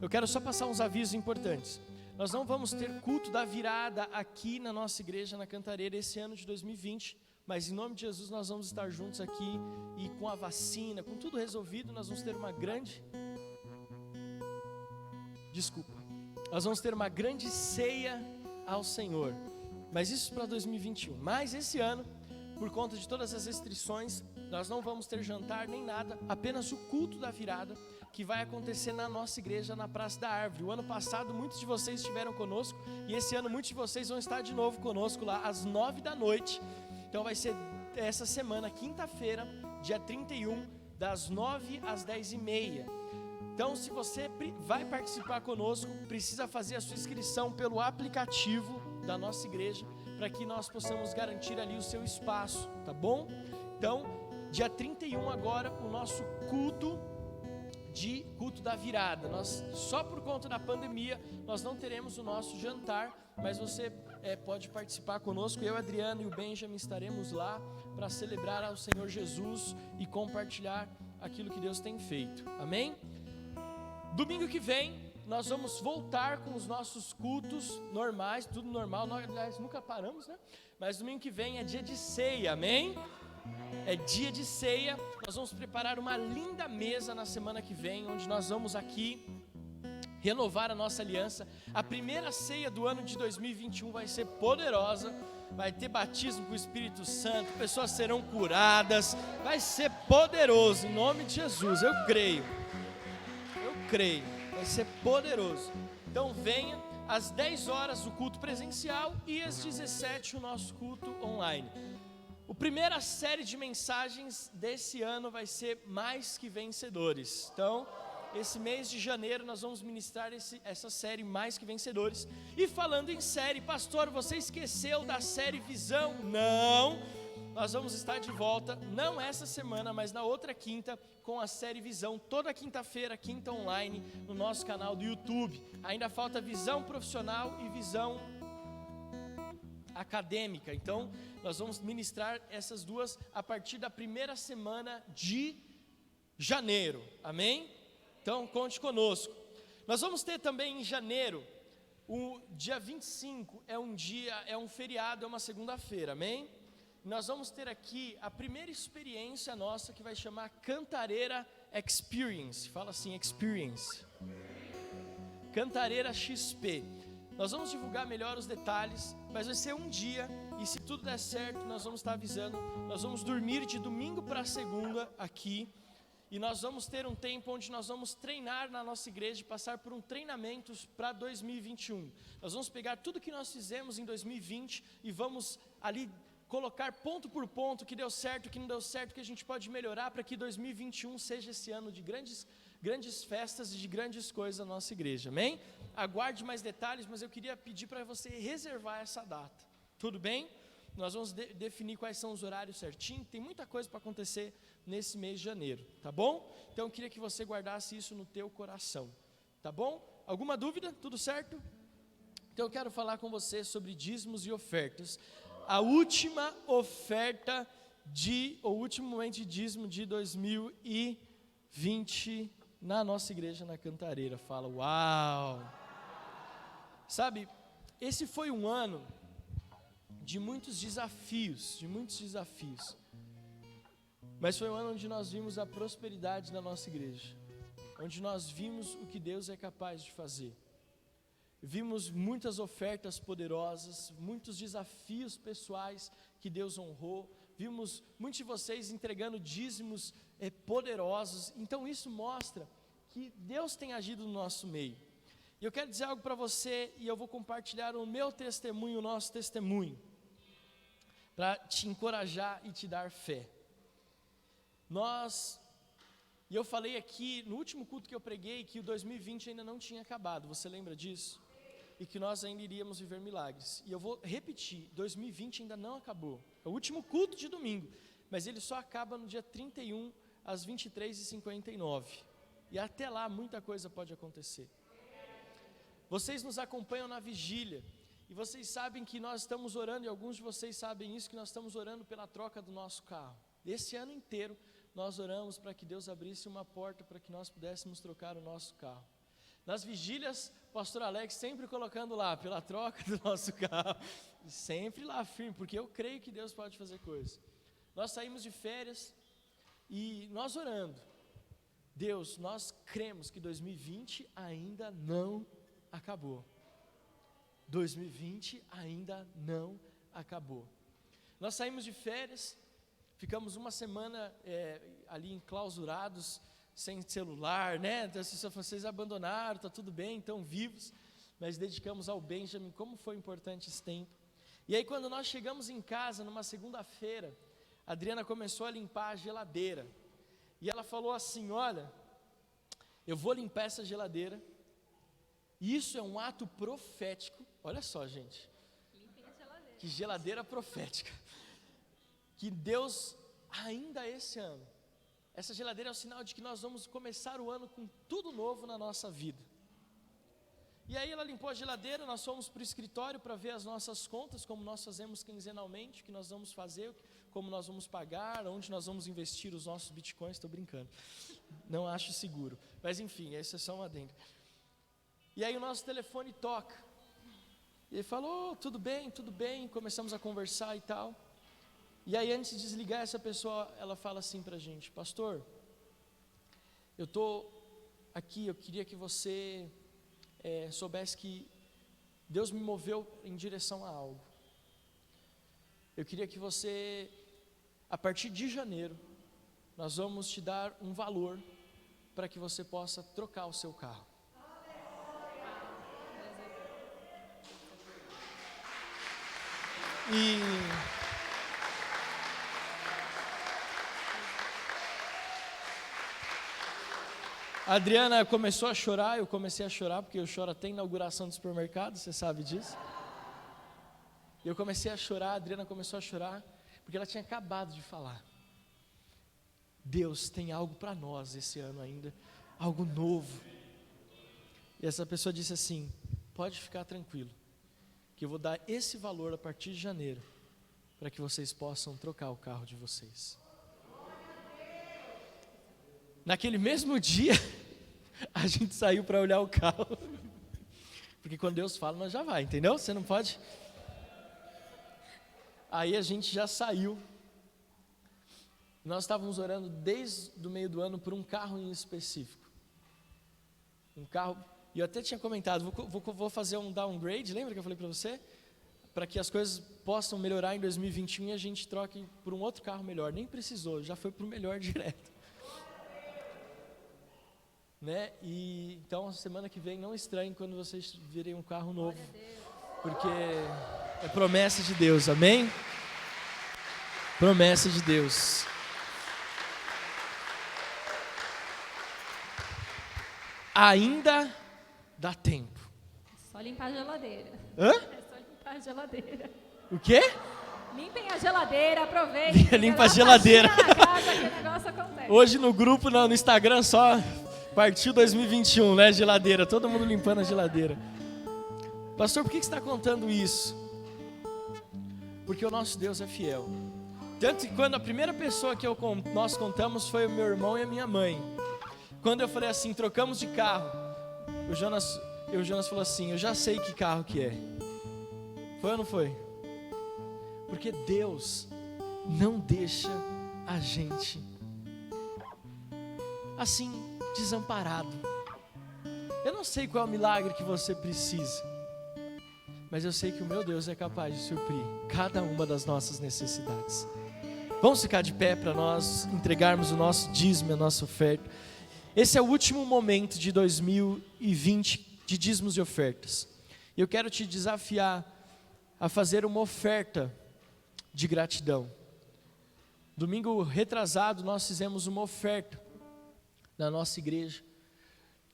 eu quero só passar uns avisos importantes. Nós não vamos ter culto da virada aqui na nossa igreja, na Cantareira, esse ano de 2020, mas em nome de Jesus nós vamos estar juntos aqui, e com a vacina, com tudo resolvido, nós vamos ter uma grande... Nós vamos ter uma grande ceia ao Senhor, mas isso para 2021. Mas esse ano, por conta de todas as restrições, nós não vamos ter jantar nem nada, apenas o culto da virada, que vai acontecer na nossa igreja, na Praça da Árvore. O ano passado muitos de vocês estiveram conosco, e esse ano muitos de vocês vão estar de novo conosco lá às 9h. Então vai ser essa semana, quinta-feira, dia 31, das 9 às 10h30. Então, se você vai participar conosco, precisa fazer a sua inscrição pelo aplicativo da nossa igreja, para que nós possamos garantir ali o seu espaço, tá bom? Então, dia 31 agora, o nosso culto da virada. Nós, só por conta da pandemia, nós não teremos o nosso jantar, mas você pode participar conosco. Eu, Adriano e o Benjamin estaremos lá para celebrar ao Senhor Jesus e compartilhar aquilo que Deus tem feito. Amém? Domingo que vem, nós vamos voltar com os nossos cultos normais, tudo normal. Nós nunca paramos, né? Mas domingo que vem é dia de ceia, amém? É dia de ceia. Nós vamos preparar uma linda mesa na semana que vem, onde nós vamos aqui renovar a nossa aliança. A primeira ceia do ano de 2021 vai ser poderosa. Vai ter batismo com o Espírito Santo, pessoas serão curadas. Vai ser poderoso, em nome de Jesus, eu creio. Vai ser poderoso. Então venha, às 10 horas o culto presencial e às 17 o nosso culto online. A primeira série de mensagens desse ano vai ser Mais que Vencedores. Então, esse mês de janeiro nós vamos ministrar essa série Mais que Vencedores. E falando em série, pastor, você esqueceu da série Visão? Não! Nós vamos estar de volta, não essa semana, mas na outra quinta, com a série Visão, toda quinta-feira, quinta online, no nosso canal do YouTube. Ainda falta Visão Profissional e Visão Acadêmica. Então, nós vamos ministrar essas duas a partir da primeira semana de janeiro. Amém? Então, conte conosco. Nós vamos ter também em janeiro, o dia 25, é um feriado, é uma segunda-feira. Amém? Nós vamos ter aqui a primeira experiência nossa, que vai chamar Cantareira Experience. Fala assim, Experience. Cantareira XP. Nós vamos divulgar melhor os detalhes, mas vai ser um dia, e se tudo der certo, nós vamos estar avisando. Nós vamos dormir de domingo para segunda aqui, e nós vamos ter um tempo onde nós vamos treinar na nossa igreja e passar por um treinamento para 2021. Nós vamos pegar tudo que nós fizemos em 2020 e vamos ali colocar ponto por ponto, que deu certo, que não deu certo, que a gente pode melhorar para que 2021 seja esse ano de grandes festas e de grandes coisas na nossa igreja, amém? Aguarde mais detalhes, mas eu queria pedir para você reservar essa data, tudo bem? Nós vamos definir quais são os horários certinho, tem muita coisa para acontecer nesse mês de janeiro, tá bom? Então eu queria que você guardasse isso no teu coração, tá bom? Alguma dúvida? Tudo certo? Então eu quero falar com você sobre dízimos e ofertas. A última oferta o último momento de dízimo de 2020 na nossa igreja na Cantareira. Fala, uau! Sabe, esse foi um ano de muitos desafios, mas foi um ano onde nós vimos a prosperidade da nossa igreja, onde nós vimos o que Deus é capaz de fazer. Vimos muitas ofertas poderosas, muitos desafios pessoais que Deus honrou. Vimos muitos de vocês entregando dízimos poderosos. Então isso mostra que Deus tem agido no nosso meio. E eu quero dizer algo para você, e eu vou compartilhar o meu testemunho, o nosso testemunho, para te encorajar e te dar fé. E eu falei aqui no último culto que eu preguei que o 2020 ainda não tinha acabado. Você lembra disso? E que nós ainda iríamos viver milagres. E eu vou repetir, 2020 ainda não acabou. É o último culto de domingo, mas ele só acaba no dia 31, às 23h59. E até lá muita coisa pode acontecer. Vocês nos acompanham na vigília, e vocês sabem que nós estamos orando, e alguns de vocês sabem isso, que nós estamos orando pela troca do nosso carro. Esse ano inteiro, nós oramos para que Deus abrisse uma porta para que nós pudéssemos trocar o nosso carro. Nas vigílias, pastor Alex sempre colocando lá, pela troca do nosso carro, sempre lá firme, porque eu creio que Deus pode fazer coisas. Nós saímos de férias e nós orando, Deus, nós cremos que 2020 ainda não acabou. 2020 ainda não acabou. Nós saímos de férias, ficamos uma semana ali enclausurados, sem celular, né? Vocês abandonaram, está tudo bem, estão vivos, mas dedicamos ao Benjamin. Como foi importante esse tempo. E aí quando nós chegamos em casa, numa segunda-feira, a Adriana começou a limpar a geladeira, e ela falou assim, olha, eu vou limpar essa geladeira, e isso é um ato profético. Olha só, gente, que geladeira profética, que Deus ainda esse ano, essa geladeira é o sinal de que nós vamos começar o ano com tudo novo na nossa vida. E aí ela limpou a geladeira, nós fomos para o escritório para ver as nossas contas, como nós fazemos quinzenalmente, o que nós vamos fazer, como nós vamos pagar, onde nós vamos investir os nossos bitcoins. Estou brincando, não acho seguro, mas enfim, essa é só uma adendo. E aí o nosso telefone toca, e ele falou, tudo bem, começamos a conversar e tal. E aí antes de desligar, essa pessoa, ela fala assim para a gente, pastor, eu estou aqui, eu queria que você soubesse que Deus me moveu em direção a algo. Eu queria que você, a partir de janeiro, nós vamos te dar um valor para que você possa trocar o seu carro. E a Adriana começou a chorar, eu comecei a chorar, porque eu choro até inauguração do supermercado, você sabe disso. E eu comecei a chorar, a Adriana começou a chorar, porque ela tinha acabado de falar. Deus tem algo para nós esse ano ainda, algo novo. E essa pessoa disse assim: pode ficar tranquilo, que eu vou dar esse valor a partir de janeiro, para que vocês possam trocar o carro de vocês. Naquele mesmo dia, a gente saiu para olhar o carro, porque quando Deus fala, nós já vai, entendeu? Você não pode... Aí a gente já saiu. Nós estávamos orando desde o meio do ano por um carro em específico. Um carro, e eu até tinha comentado, vou fazer um downgrade, lembra que eu falei para você? Para que as coisas possam melhorar em 2021 e a gente troque por um outro carro melhor. Nem precisou, já foi para o melhor direto. Né? E então, semana que vem, não estranhem quando vocês virem um carro novo. Porque é promessa de Deus, amém? Promessa de Deus. Ainda dá tempo.
Só limpar a geladeira.
Hã?
É só limpar a geladeira.
O quê?
Limpem a geladeira, aproveitem.
Limpa a geladeira.
Na casa que o negócio acontece.
Hoje no grupo, no Instagram, só partiu 2021, né? Geladeira, todo mundo limpando a geladeira. Pastor, por que você está contando isso? Porque o nosso Deus é fiel. Tanto que quando a primeira pessoa que nós contamos foi o meu irmão e a minha mãe. Quando eu falei assim, trocamos de carro, o Jonas falou assim, eu já sei que carro que é. Foi ou não foi? Porque Deus não deixa a gente assim, desamparado. Eu não sei qual é o milagre que você precisa, mas eu sei que o meu Deus é capaz de suprir cada uma das nossas necessidades. Vamos ficar de pé para nós entregarmos o nosso dízimo, a nossa oferta. Esse é o último momento de 2020 de dízimos e ofertas. E eu quero te desafiar a fazer uma oferta de gratidão. Domingo retrasado nós fizemos uma oferta na nossa igreja,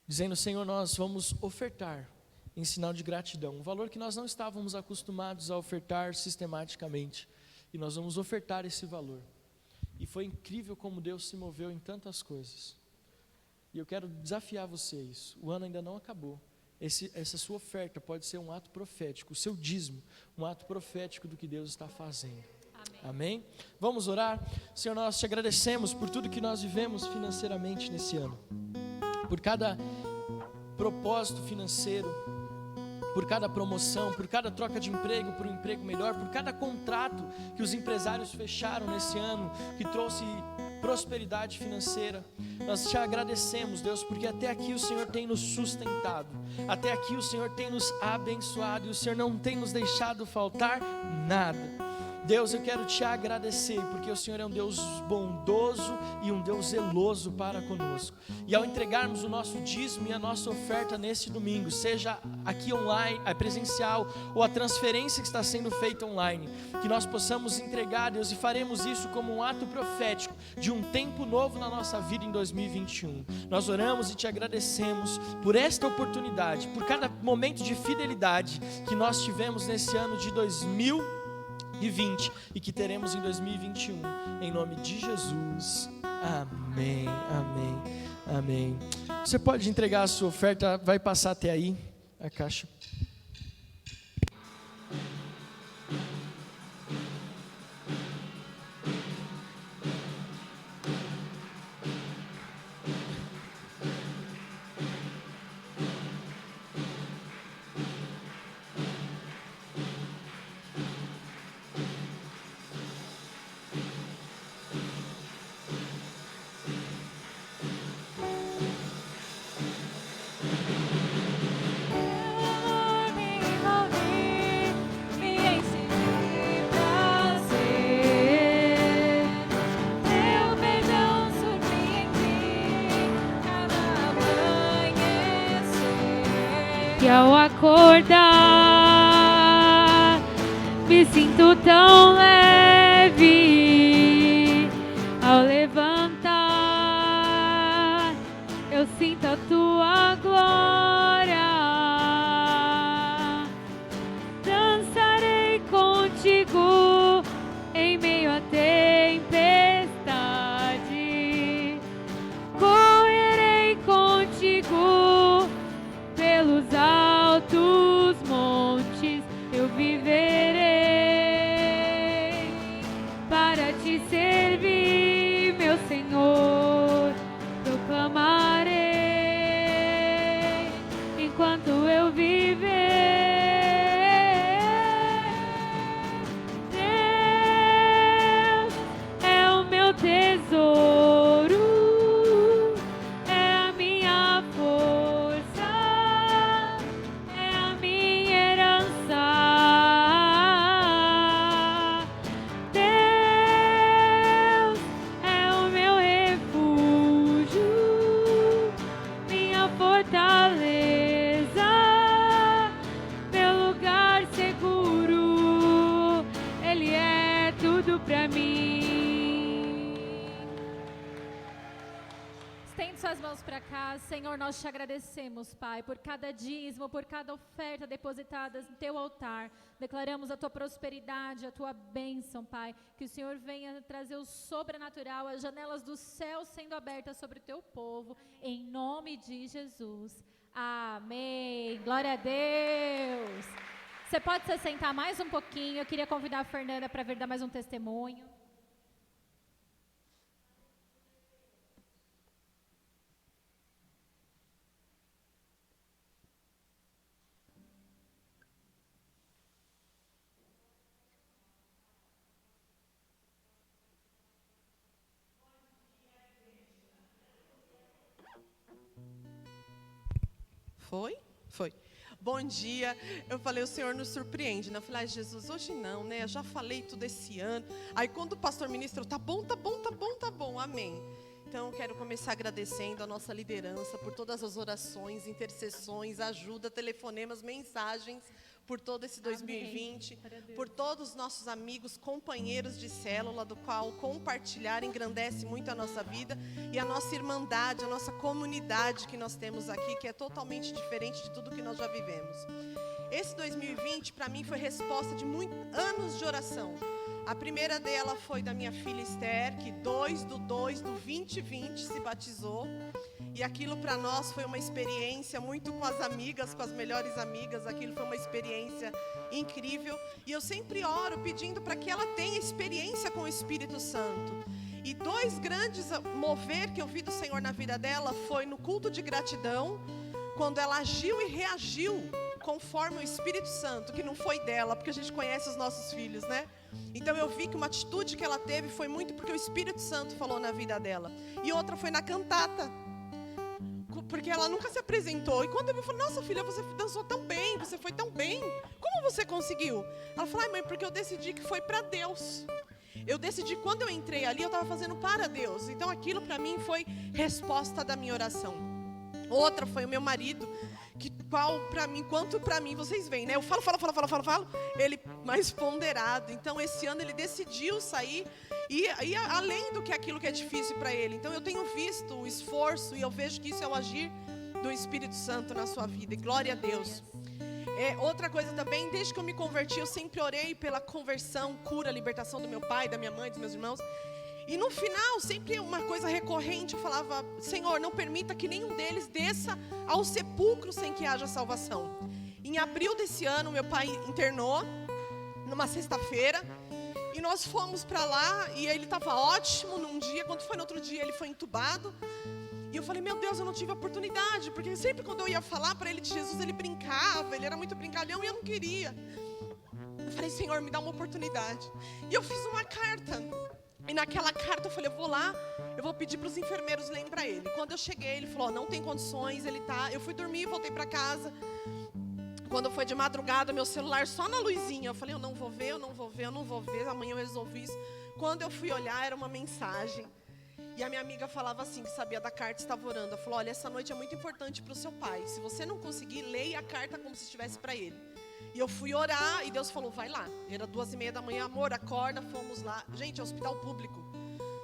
dizendo: Senhor, nós vamos ofertar em sinal de gratidão, um valor que nós não estávamos acostumados a ofertar sistematicamente, e nós vamos ofertar esse valor. E foi incrível como Deus se moveu em tantas coisas. E eu quero desafiar você a isso. O ano ainda não acabou. Essa sua oferta pode ser um ato profético, o seu dízimo, um ato profético do que Deus está fazendo. Amém? Vamos orar? Senhor, nós te agradecemos por tudo que nós vivemos financeiramente nesse ano, por cada propósito financeiro, por cada promoção, por cada troca de emprego, por um emprego melhor, por cada contrato que os empresários fecharam nesse ano, que trouxe prosperidade financeira. Nós te agradecemos, Deus, porque até aqui o Senhor tem nos sustentado, até aqui o Senhor tem nos abençoado, e o Senhor não tem nos deixado faltar nada. Deus, eu quero te agradecer, porque o Senhor é um Deus bondoso e um Deus zeloso para conosco. E ao entregarmos o nosso dízimo e a nossa oferta nesse domingo, seja aqui online, presencial, ou a transferência que está sendo feita online, que nós possamos entregar, Deus, e faremos isso como um ato profético de um tempo novo na nossa vida em 2021. Nós oramos e te agradecemos por esta oportunidade, por cada momento de fidelidade que nós tivemos nesse ano de 2020 e que teremos em 2021, em nome de Jesus, amém, amém, amém. Você pode entregar a sua oferta, vai passar até aí a caixa.
E ao acordar, me sinto tão leve ao levantar. Eu sinto a tua glória. Dançarei contigo em meio à tempestade. Correrei contigo pelos altos montes. Eu viverei para te servir, meu Senhor. Proclamarei enquanto eu viver. Deus é o meu tesouro, é a minha força, é a minha herança. Deus é o meu refúgio, minha fortaleza, meu lugar seguro. Ele é tudo pra mim.
Estende suas mãos para cá. Senhor, nós te agradecemos, Pai, por cada dízimo, por cada oferta depositada no teu altar. Declaramos a tua prosperidade, a tua bênção, Pai. Que o Senhor venha trazer o sobrenatural, as janelas do céu sendo abertas sobre o teu povo, em nome de Jesus. Amém. Glória a Deus. Você pode se sentar mais um pouquinho. Eu queria convidar a Fernanda para vir dar mais um testemunho.
Foi? Foi. Bom dia. Eu falei, o Senhor nos surpreende, né? Eu falei, Jesus, hoje não, né? Eu já falei tudo esse ano. Aí quando o pastor ministrou, tá bom, amém. Então eu quero começar agradecendo a nossa liderança por todas as orações, intercessões, ajuda, telefonemas, mensagens, por todo esse 2020, por todos os nossos amigos, companheiros de célula, do qual compartilhar engrandece muito a nossa vida, e a nossa irmandade, a nossa comunidade que nós temos aqui, que é totalmente diferente de tudo que nós já vivemos. Esse 2020, para mim, foi resposta de muitos anos de oração. A primeira dela foi da minha filha Esther, que 2/2/2020 se batizou. E aquilo para nós foi uma experiência muito com as amigas, com as melhores amigas. Aquilo foi uma experiência incrível. E eu sempre oro pedindo para que ela tenha experiência com o Espírito Santo. E 2 grandes mover que eu vi do Senhor na vida dela foi no culto de gratidão, quando ela agiu e reagiu conforme o Espírito Santo, que não foi dela, porque a gente conhece os nossos filhos, né? Então eu vi que uma atitude que ela teve foi muito porque o Espírito Santo falou na vida dela. E outra foi na cantata, porque ela nunca se apresentou. E quando eu me falei, nossa filha, você dançou tão bem, você foi tão bem, como você conseguiu? Ela falou, ai mãe, porque eu decidi que foi para Deus. Eu decidi, quando eu entrei ali, eu estava fazendo para Deus. Então aquilo para mim foi resposta da minha oração. Outra foi o meu marido, que qual para mim, quanto para mim, vocês veem, né? Eu falo, ele mais ponderado. Então esse ano ele decidiu sair e além do que aquilo que é difícil para ele. Então eu tenho visto o esforço e eu vejo que isso é o agir do Espírito Santo na sua vida. E glória a Deus. Outra coisa também, desde que eu me converti, eu sempre orei pela conversão, cura, libertação do meu pai, da minha mãe, dos meus irmãos. E no final, sempre uma coisa recorrente, eu falava, Senhor, não permita que nenhum deles desça ao sepulcro sem que haja salvação. Em abril desse ano, meu pai internou, numa sexta-feira, e nós fomos para lá, e ele estava ótimo num dia, quando foi no outro dia, ele foi entubado. E eu falei, meu Deus, eu não tive oportunidade, porque sempre quando eu ia falar para ele de Jesus, ele brincava, ele era muito brincalhão, e eu não queria. Eu falei, Senhor, me dá uma oportunidade. E eu fiz uma carta. E naquela carta eu falei, eu vou lá, eu vou pedir para os enfermeiros lerem para ele. Quando eu cheguei, ele falou, não tem condições, ele tá. Eu fui dormir, voltei para casa. Quando foi de madrugada, meu celular só na luzinha. Eu falei, eu não vou ver, amanhã eu resolvo isso. Quando eu fui olhar, era uma mensagem. E a minha amiga falava assim, que sabia da carta, estava orando. Ela falou, olha, essa noite é muito importante para o seu pai. Se você não conseguir, leia a carta como se estivesse para ele. E eu fui orar e Deus falou, vai lá. Era 2h30 da manhã, amor, acorda, fomos lá. Gente, é hospital público.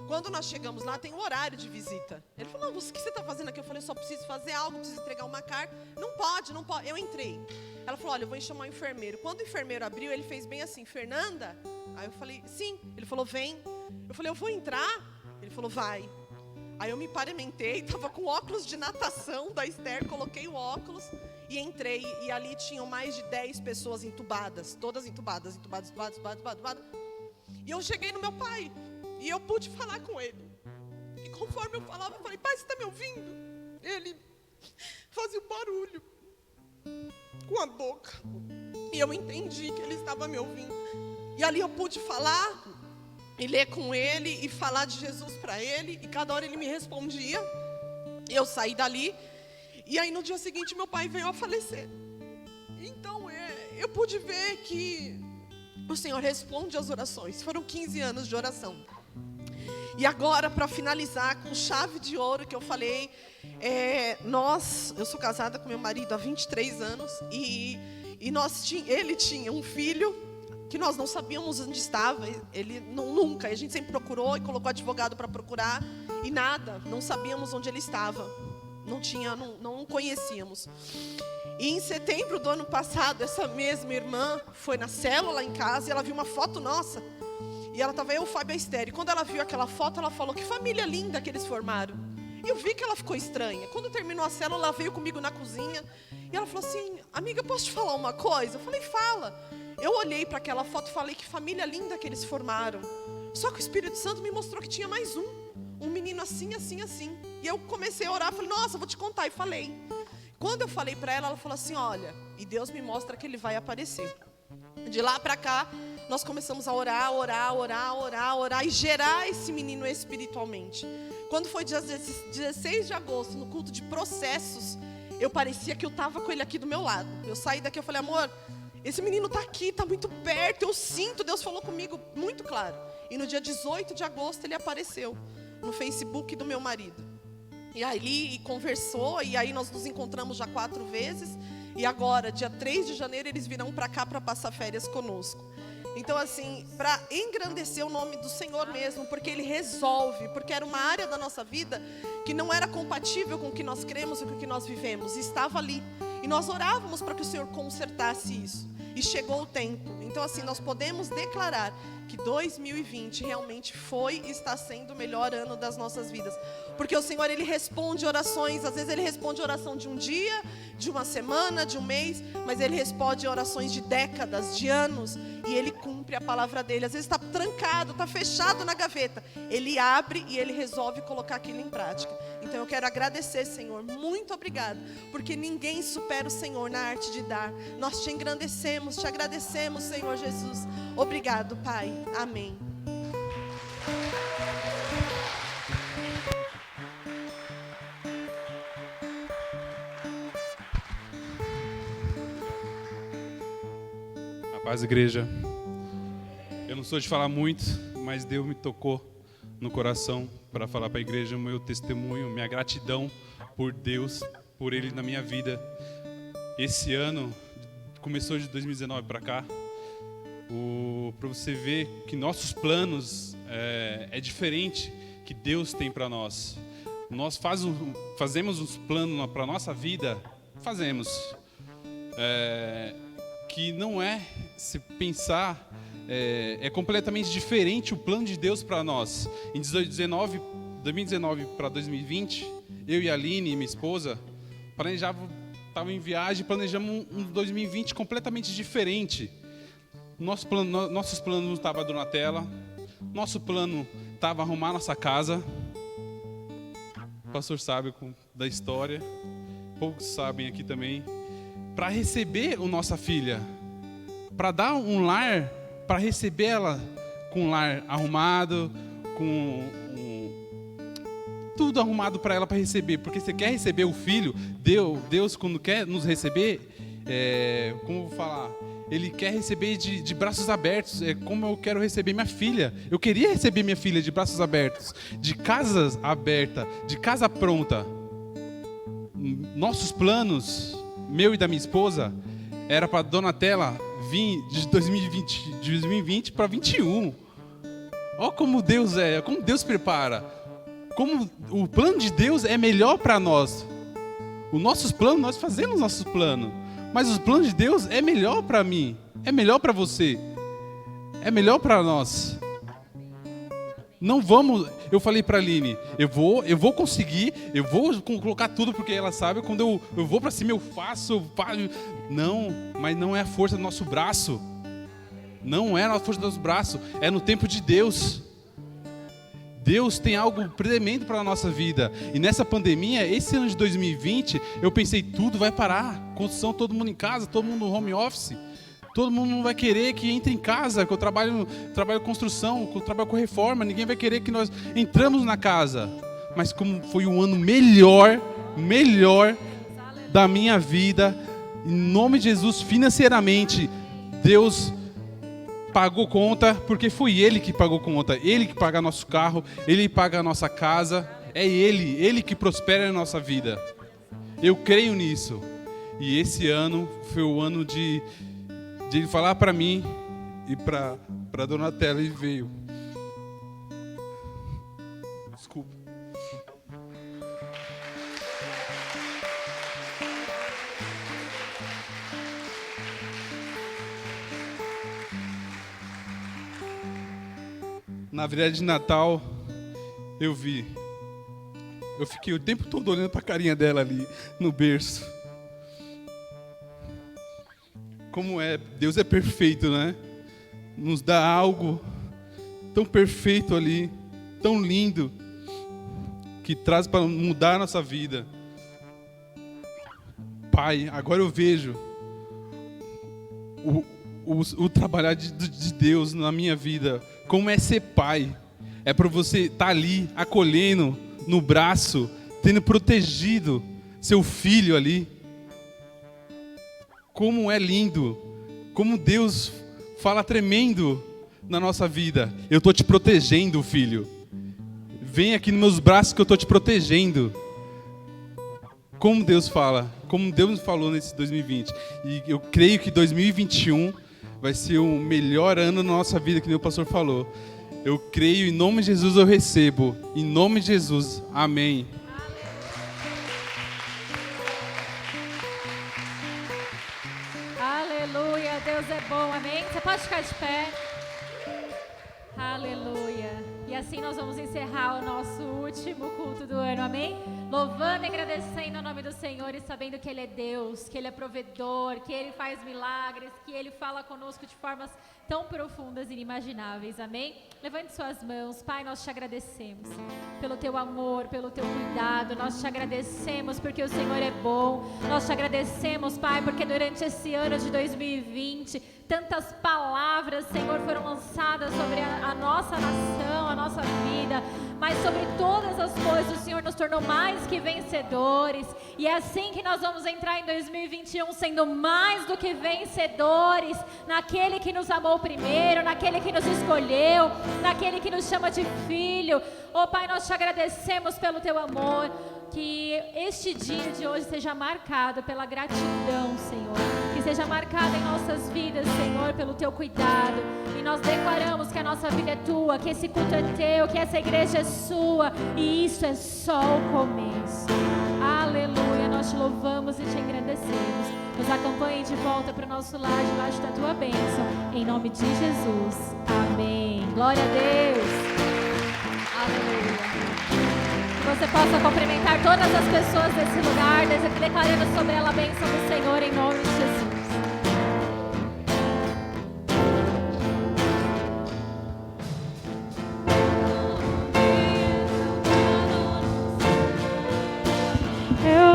Quando nós chegamos lá, tem um horário de visita. Ele falou, não, o que você está fazendo aqui? Eu falei, só preciso fazer algo, preciso entregar uma carta. Não pode. Eu entrei. Ela falou, olha, eu vou chamar o enfermeiro. Quando o enfermeiro abriu, ele fez bem assim, Fernanda? Aí eu falei, sim. Ele falou, vem. Eu falei, eu vou entrar? Ele falou, vai. Aí eu me paramentei, estava com óculos de natação da Esther, coloquei o óculos e entrei. E ali tinham mais de 10 pessoas entubadas, todas entubadas. E eu cheguei no meu pai e eu pude falar com ele. E conforme eu falava, eu falei, pai, você está me ouvindo? Ele fazia um barulho com a boca. E eu entendi que ele estava me ouvindo. E ali eu pude falar e ler com ele e falar de Jesus para ele. E cada hora ele me respondia. E eu saí dali. E aí no dia seguinte meu pai veio a falecer. Então eu pude ver que o Senhor responde às orações. Foram 15 anos de oração. E agora, para finalizar com chave de ouro que eu falei, eu sou casada com meu marido há 23 anos. E ele tinha um filho que nós não sabíamos onde estava. Ele nunca, a gente sempre procurou e colocou advogado para procurar. E nada, não sabíamos onde ele estava. Não conhecíamos. E em setembro do ano passado, essa mesma irmã foi na célula em casa e ela viu uma foto nossa. E ela estava eu, o Fábio e a Esther. E quando ela viu aquela foto, ela falou, que família linda que eles formaram. E eu vi que ela ficou estranha. Quando terminou a célula, ela veio comigo na cozinha. E ela falou assim, amiga, posso te falar uma coisa? Eu falei, fala. Eu olhei para aquela foto e falei, que família linda que eles formaram. Só que o Espírito Santo me mostrou que tinha mais um menino assim, assim, assim. E eu comecei a orar, falei, nossa, vou te contar. E falei. Quando eu falei para ela, ela falou assim, olha, e Deus me mostra que ele vai aparecer. De lá para cá, nós começamos a orar e gerar esse menino espiritualmente. Quando foi dia 16 de agosto, no culto de processos, eu parecia que eu estava com ele aqui do meu lado. Eu saí daqui, eu falei, amor, esse menino está aqui, está muito perto, eu sinto, Deus falou comigo muito claro. E no dia 18 de agosto ele apareceu no Facebook do meu marido. E aí conversou, e aí nós nos encontramos já 4 vezes. E agora, dia 3 de janeiro, eles virão para cá para passar férias conosco. Então, assim, para engrandecer o nome do Senhor mesmo, porque Ele resolve, porque era uma área da nossa vida que não era compatível com o que nós cremos e com o que nós vivemos, e estava ali. E nós orávamos para que o Senhor consertasse isso. E chegou o tempo. Então, assim, nós podemos declarar que 2020 realmente foi e está sendo o melhor ano das nossas vidas. Porque o Senhor, Ele responde orações. Às vezes Ele responde oração de um dia, de uma semana, de um mês. Mas Ele responde orações de décadas, de anos. E Ele cumpre a palavra dEle. Às vezes está trancado, está fechado na gaveta. Ele abre e Ele resolve colocar aquilo em prática. Então eu quero agradecer, Senhor. Muito obrigado. Porque ninguém supera o Senhor na arte de dar. Nós te engrandecemos, te agradecemos, Senhor Jesus. Obrigado, Pai. Amém.
A paz, igreja. Eu não sou de falar muito, mas Deus me tocou no coração para falar para a igreja o meu testemunho, minha gratidão por Deus, por Ele na minha vida. Esse ano, começou de 2019 para cá, para você ver que nossos planos é diferente que Deus tem para nós. Nós fazemos uns planos para a nossa vida, que não é, se pensar, é completamente diferente o plano de Deus para nós. Em 2019 para 2020, eu e a Aline, minha esposa, estava em viagem, planejamos um 2020 completamente diferente. Nossos planos não estavam a Donatella, nosso plano estava arrumar nossa casa. O pastor sabe da história, poucos sabem aqui também. Para receber a nossa filha, para dar um lar, para receber ela com um lar arrumado, com tudo arrumado para ela para receber, porque você quer receber o filho, Deus quando quer nos receber, como eu vou falar, Ele quer receber de braços abertos, como eu quero receber minha filha. Eu queria receber minha filha de braços abertos, de casa aberta, de casa pronta. Nossos planos, meu e da minha esposa, Era para Donatella vir de 2020 para 21. Olha como Deus é, como Deus prepara. Como o plano de Deus é melhor para nós. Os nossos planos, nós fazemos nossos planos. Mas os planos de Deus é melhor para mim. É melhor para você. É melhor para nós. Não vamos... Eu falei para a Aline, eu vou conseguir, eu vou colocar tudo, porque ela sabe, quando eu vou para cima, eu faço. Não, mas não é a força do nosso braço. Não é a força do nosso braço. É no tempo de Deus. Deus tem algo tremendo para a nossa vida. E nessa pandemia, esse ano de 2020, eu pensei, tudo vai parar. Construção, todo mundo em casa, todo mundo no home office. Todo mundo não vai querer que entre em casa, que eu trabalho com construção, que eu trabalho com reforma. Ninguém vai querer que nós entramos na casa. Mas como foi um ano melhor da minha vida, em nome de Jesus, financeiramente, Deus pagou conta, porque foi Ele que pagou conta. Ele que paga nosso carro, Ele paga a nossa casa. É Ele que prospera a nossa vida. Eu creio nisso. E esse ano foi o ano de Ele falar para mim e para Donatella, e veio. Desculpa. Na virada de Natal, eu fiquei o tempo todo olhando para a carinha dela ali, no berço. Como Deus é perfeito, né? Nos dá algo tão perfeito ali, tão lindo, que traz para mudar a nossa vida. Pai, agora eu vejo o trabalhar de Deus na minha vida. Como é ser pai? É para você estar ali, acolhendo no braço, tendo protegido seu filho ali. Como é lindo, como Deus fala tremendo na nossa vida. Eu estou te protegendo, filho. Vem aqui nos meus braços que eu estou te protegendo. Como Deus fala, como Deus nos falou nesse 2020. E eu creio que 2021 vai ser o melhor ano na nossa vida, que nem o pastor falou. Eu creio, em nome de Jesus eu recebo. Em nome de Jesus, amém.
Aleluia, Deus é bom, amém? Você pode ficar de pé. Aleluia. E assim nós vamos encerrar o nosso último culto do ano, amém? Louvando e agradecendo o nome do Senhor e sabendo que Ele é Deus, que Ele é provedor, que Ele faz milagres, que Ele fala conosco de formas tão profundas e inimagináveis, amém? Levante suas mãos. Pai, nós te agradecemos pelo Teu amor, pelo Teu cuidado, nós te agradecemos porque o Senhor é bom, nós te agradecemos, Pai, porque durante esse ano de 2020, tantas palavras, Senhor, foram lançadas sobre a nossa nação, a nossa vida, mas sobre todas as coisas o Senhor nos tornou mais que vencedores, e é assim que nós vamos entrar em 2021 sendo mais do que vencedores, naquele que nos amou primeiro, naquele que nos escolheu, naquele que nos chama de filho. Oh Pai, nós te agradecemos pelo Teu amor, que este dia de hoje seja marcado pela gratidão, Senhor, que seja marcado em nossas vidas, Senhor, pelo Teu cuidado, e nós declaramos que a nossa vida é Tua, que esse culto é Teu, que essa igreja é Sua, e isso é só o começo. Aleluia, nós te louvamos e te engrandecemos. Nos acompanhe de volta para o nosso lar, debaixo da Tua bênção, em nome de Jesus, amém. Glória a Deus. Aleluia. Que você possa cumprimentar todas as pessoas desse lugar, declarando sobre ela a bênção do Senhor, em nome de Jesus.
Eu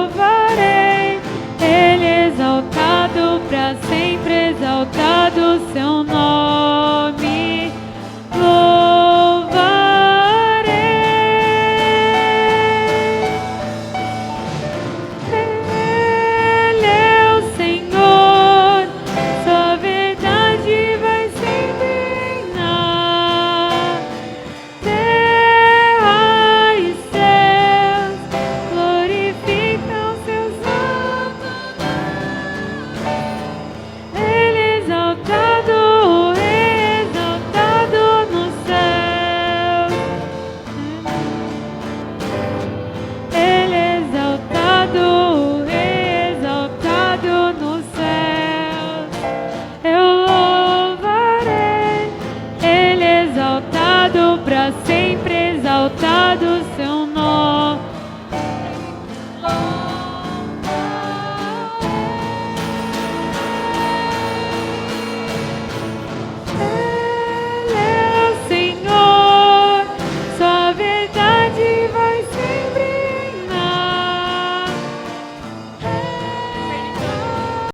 louvarei, Ele exaltado, para sempre exaltado seu nome.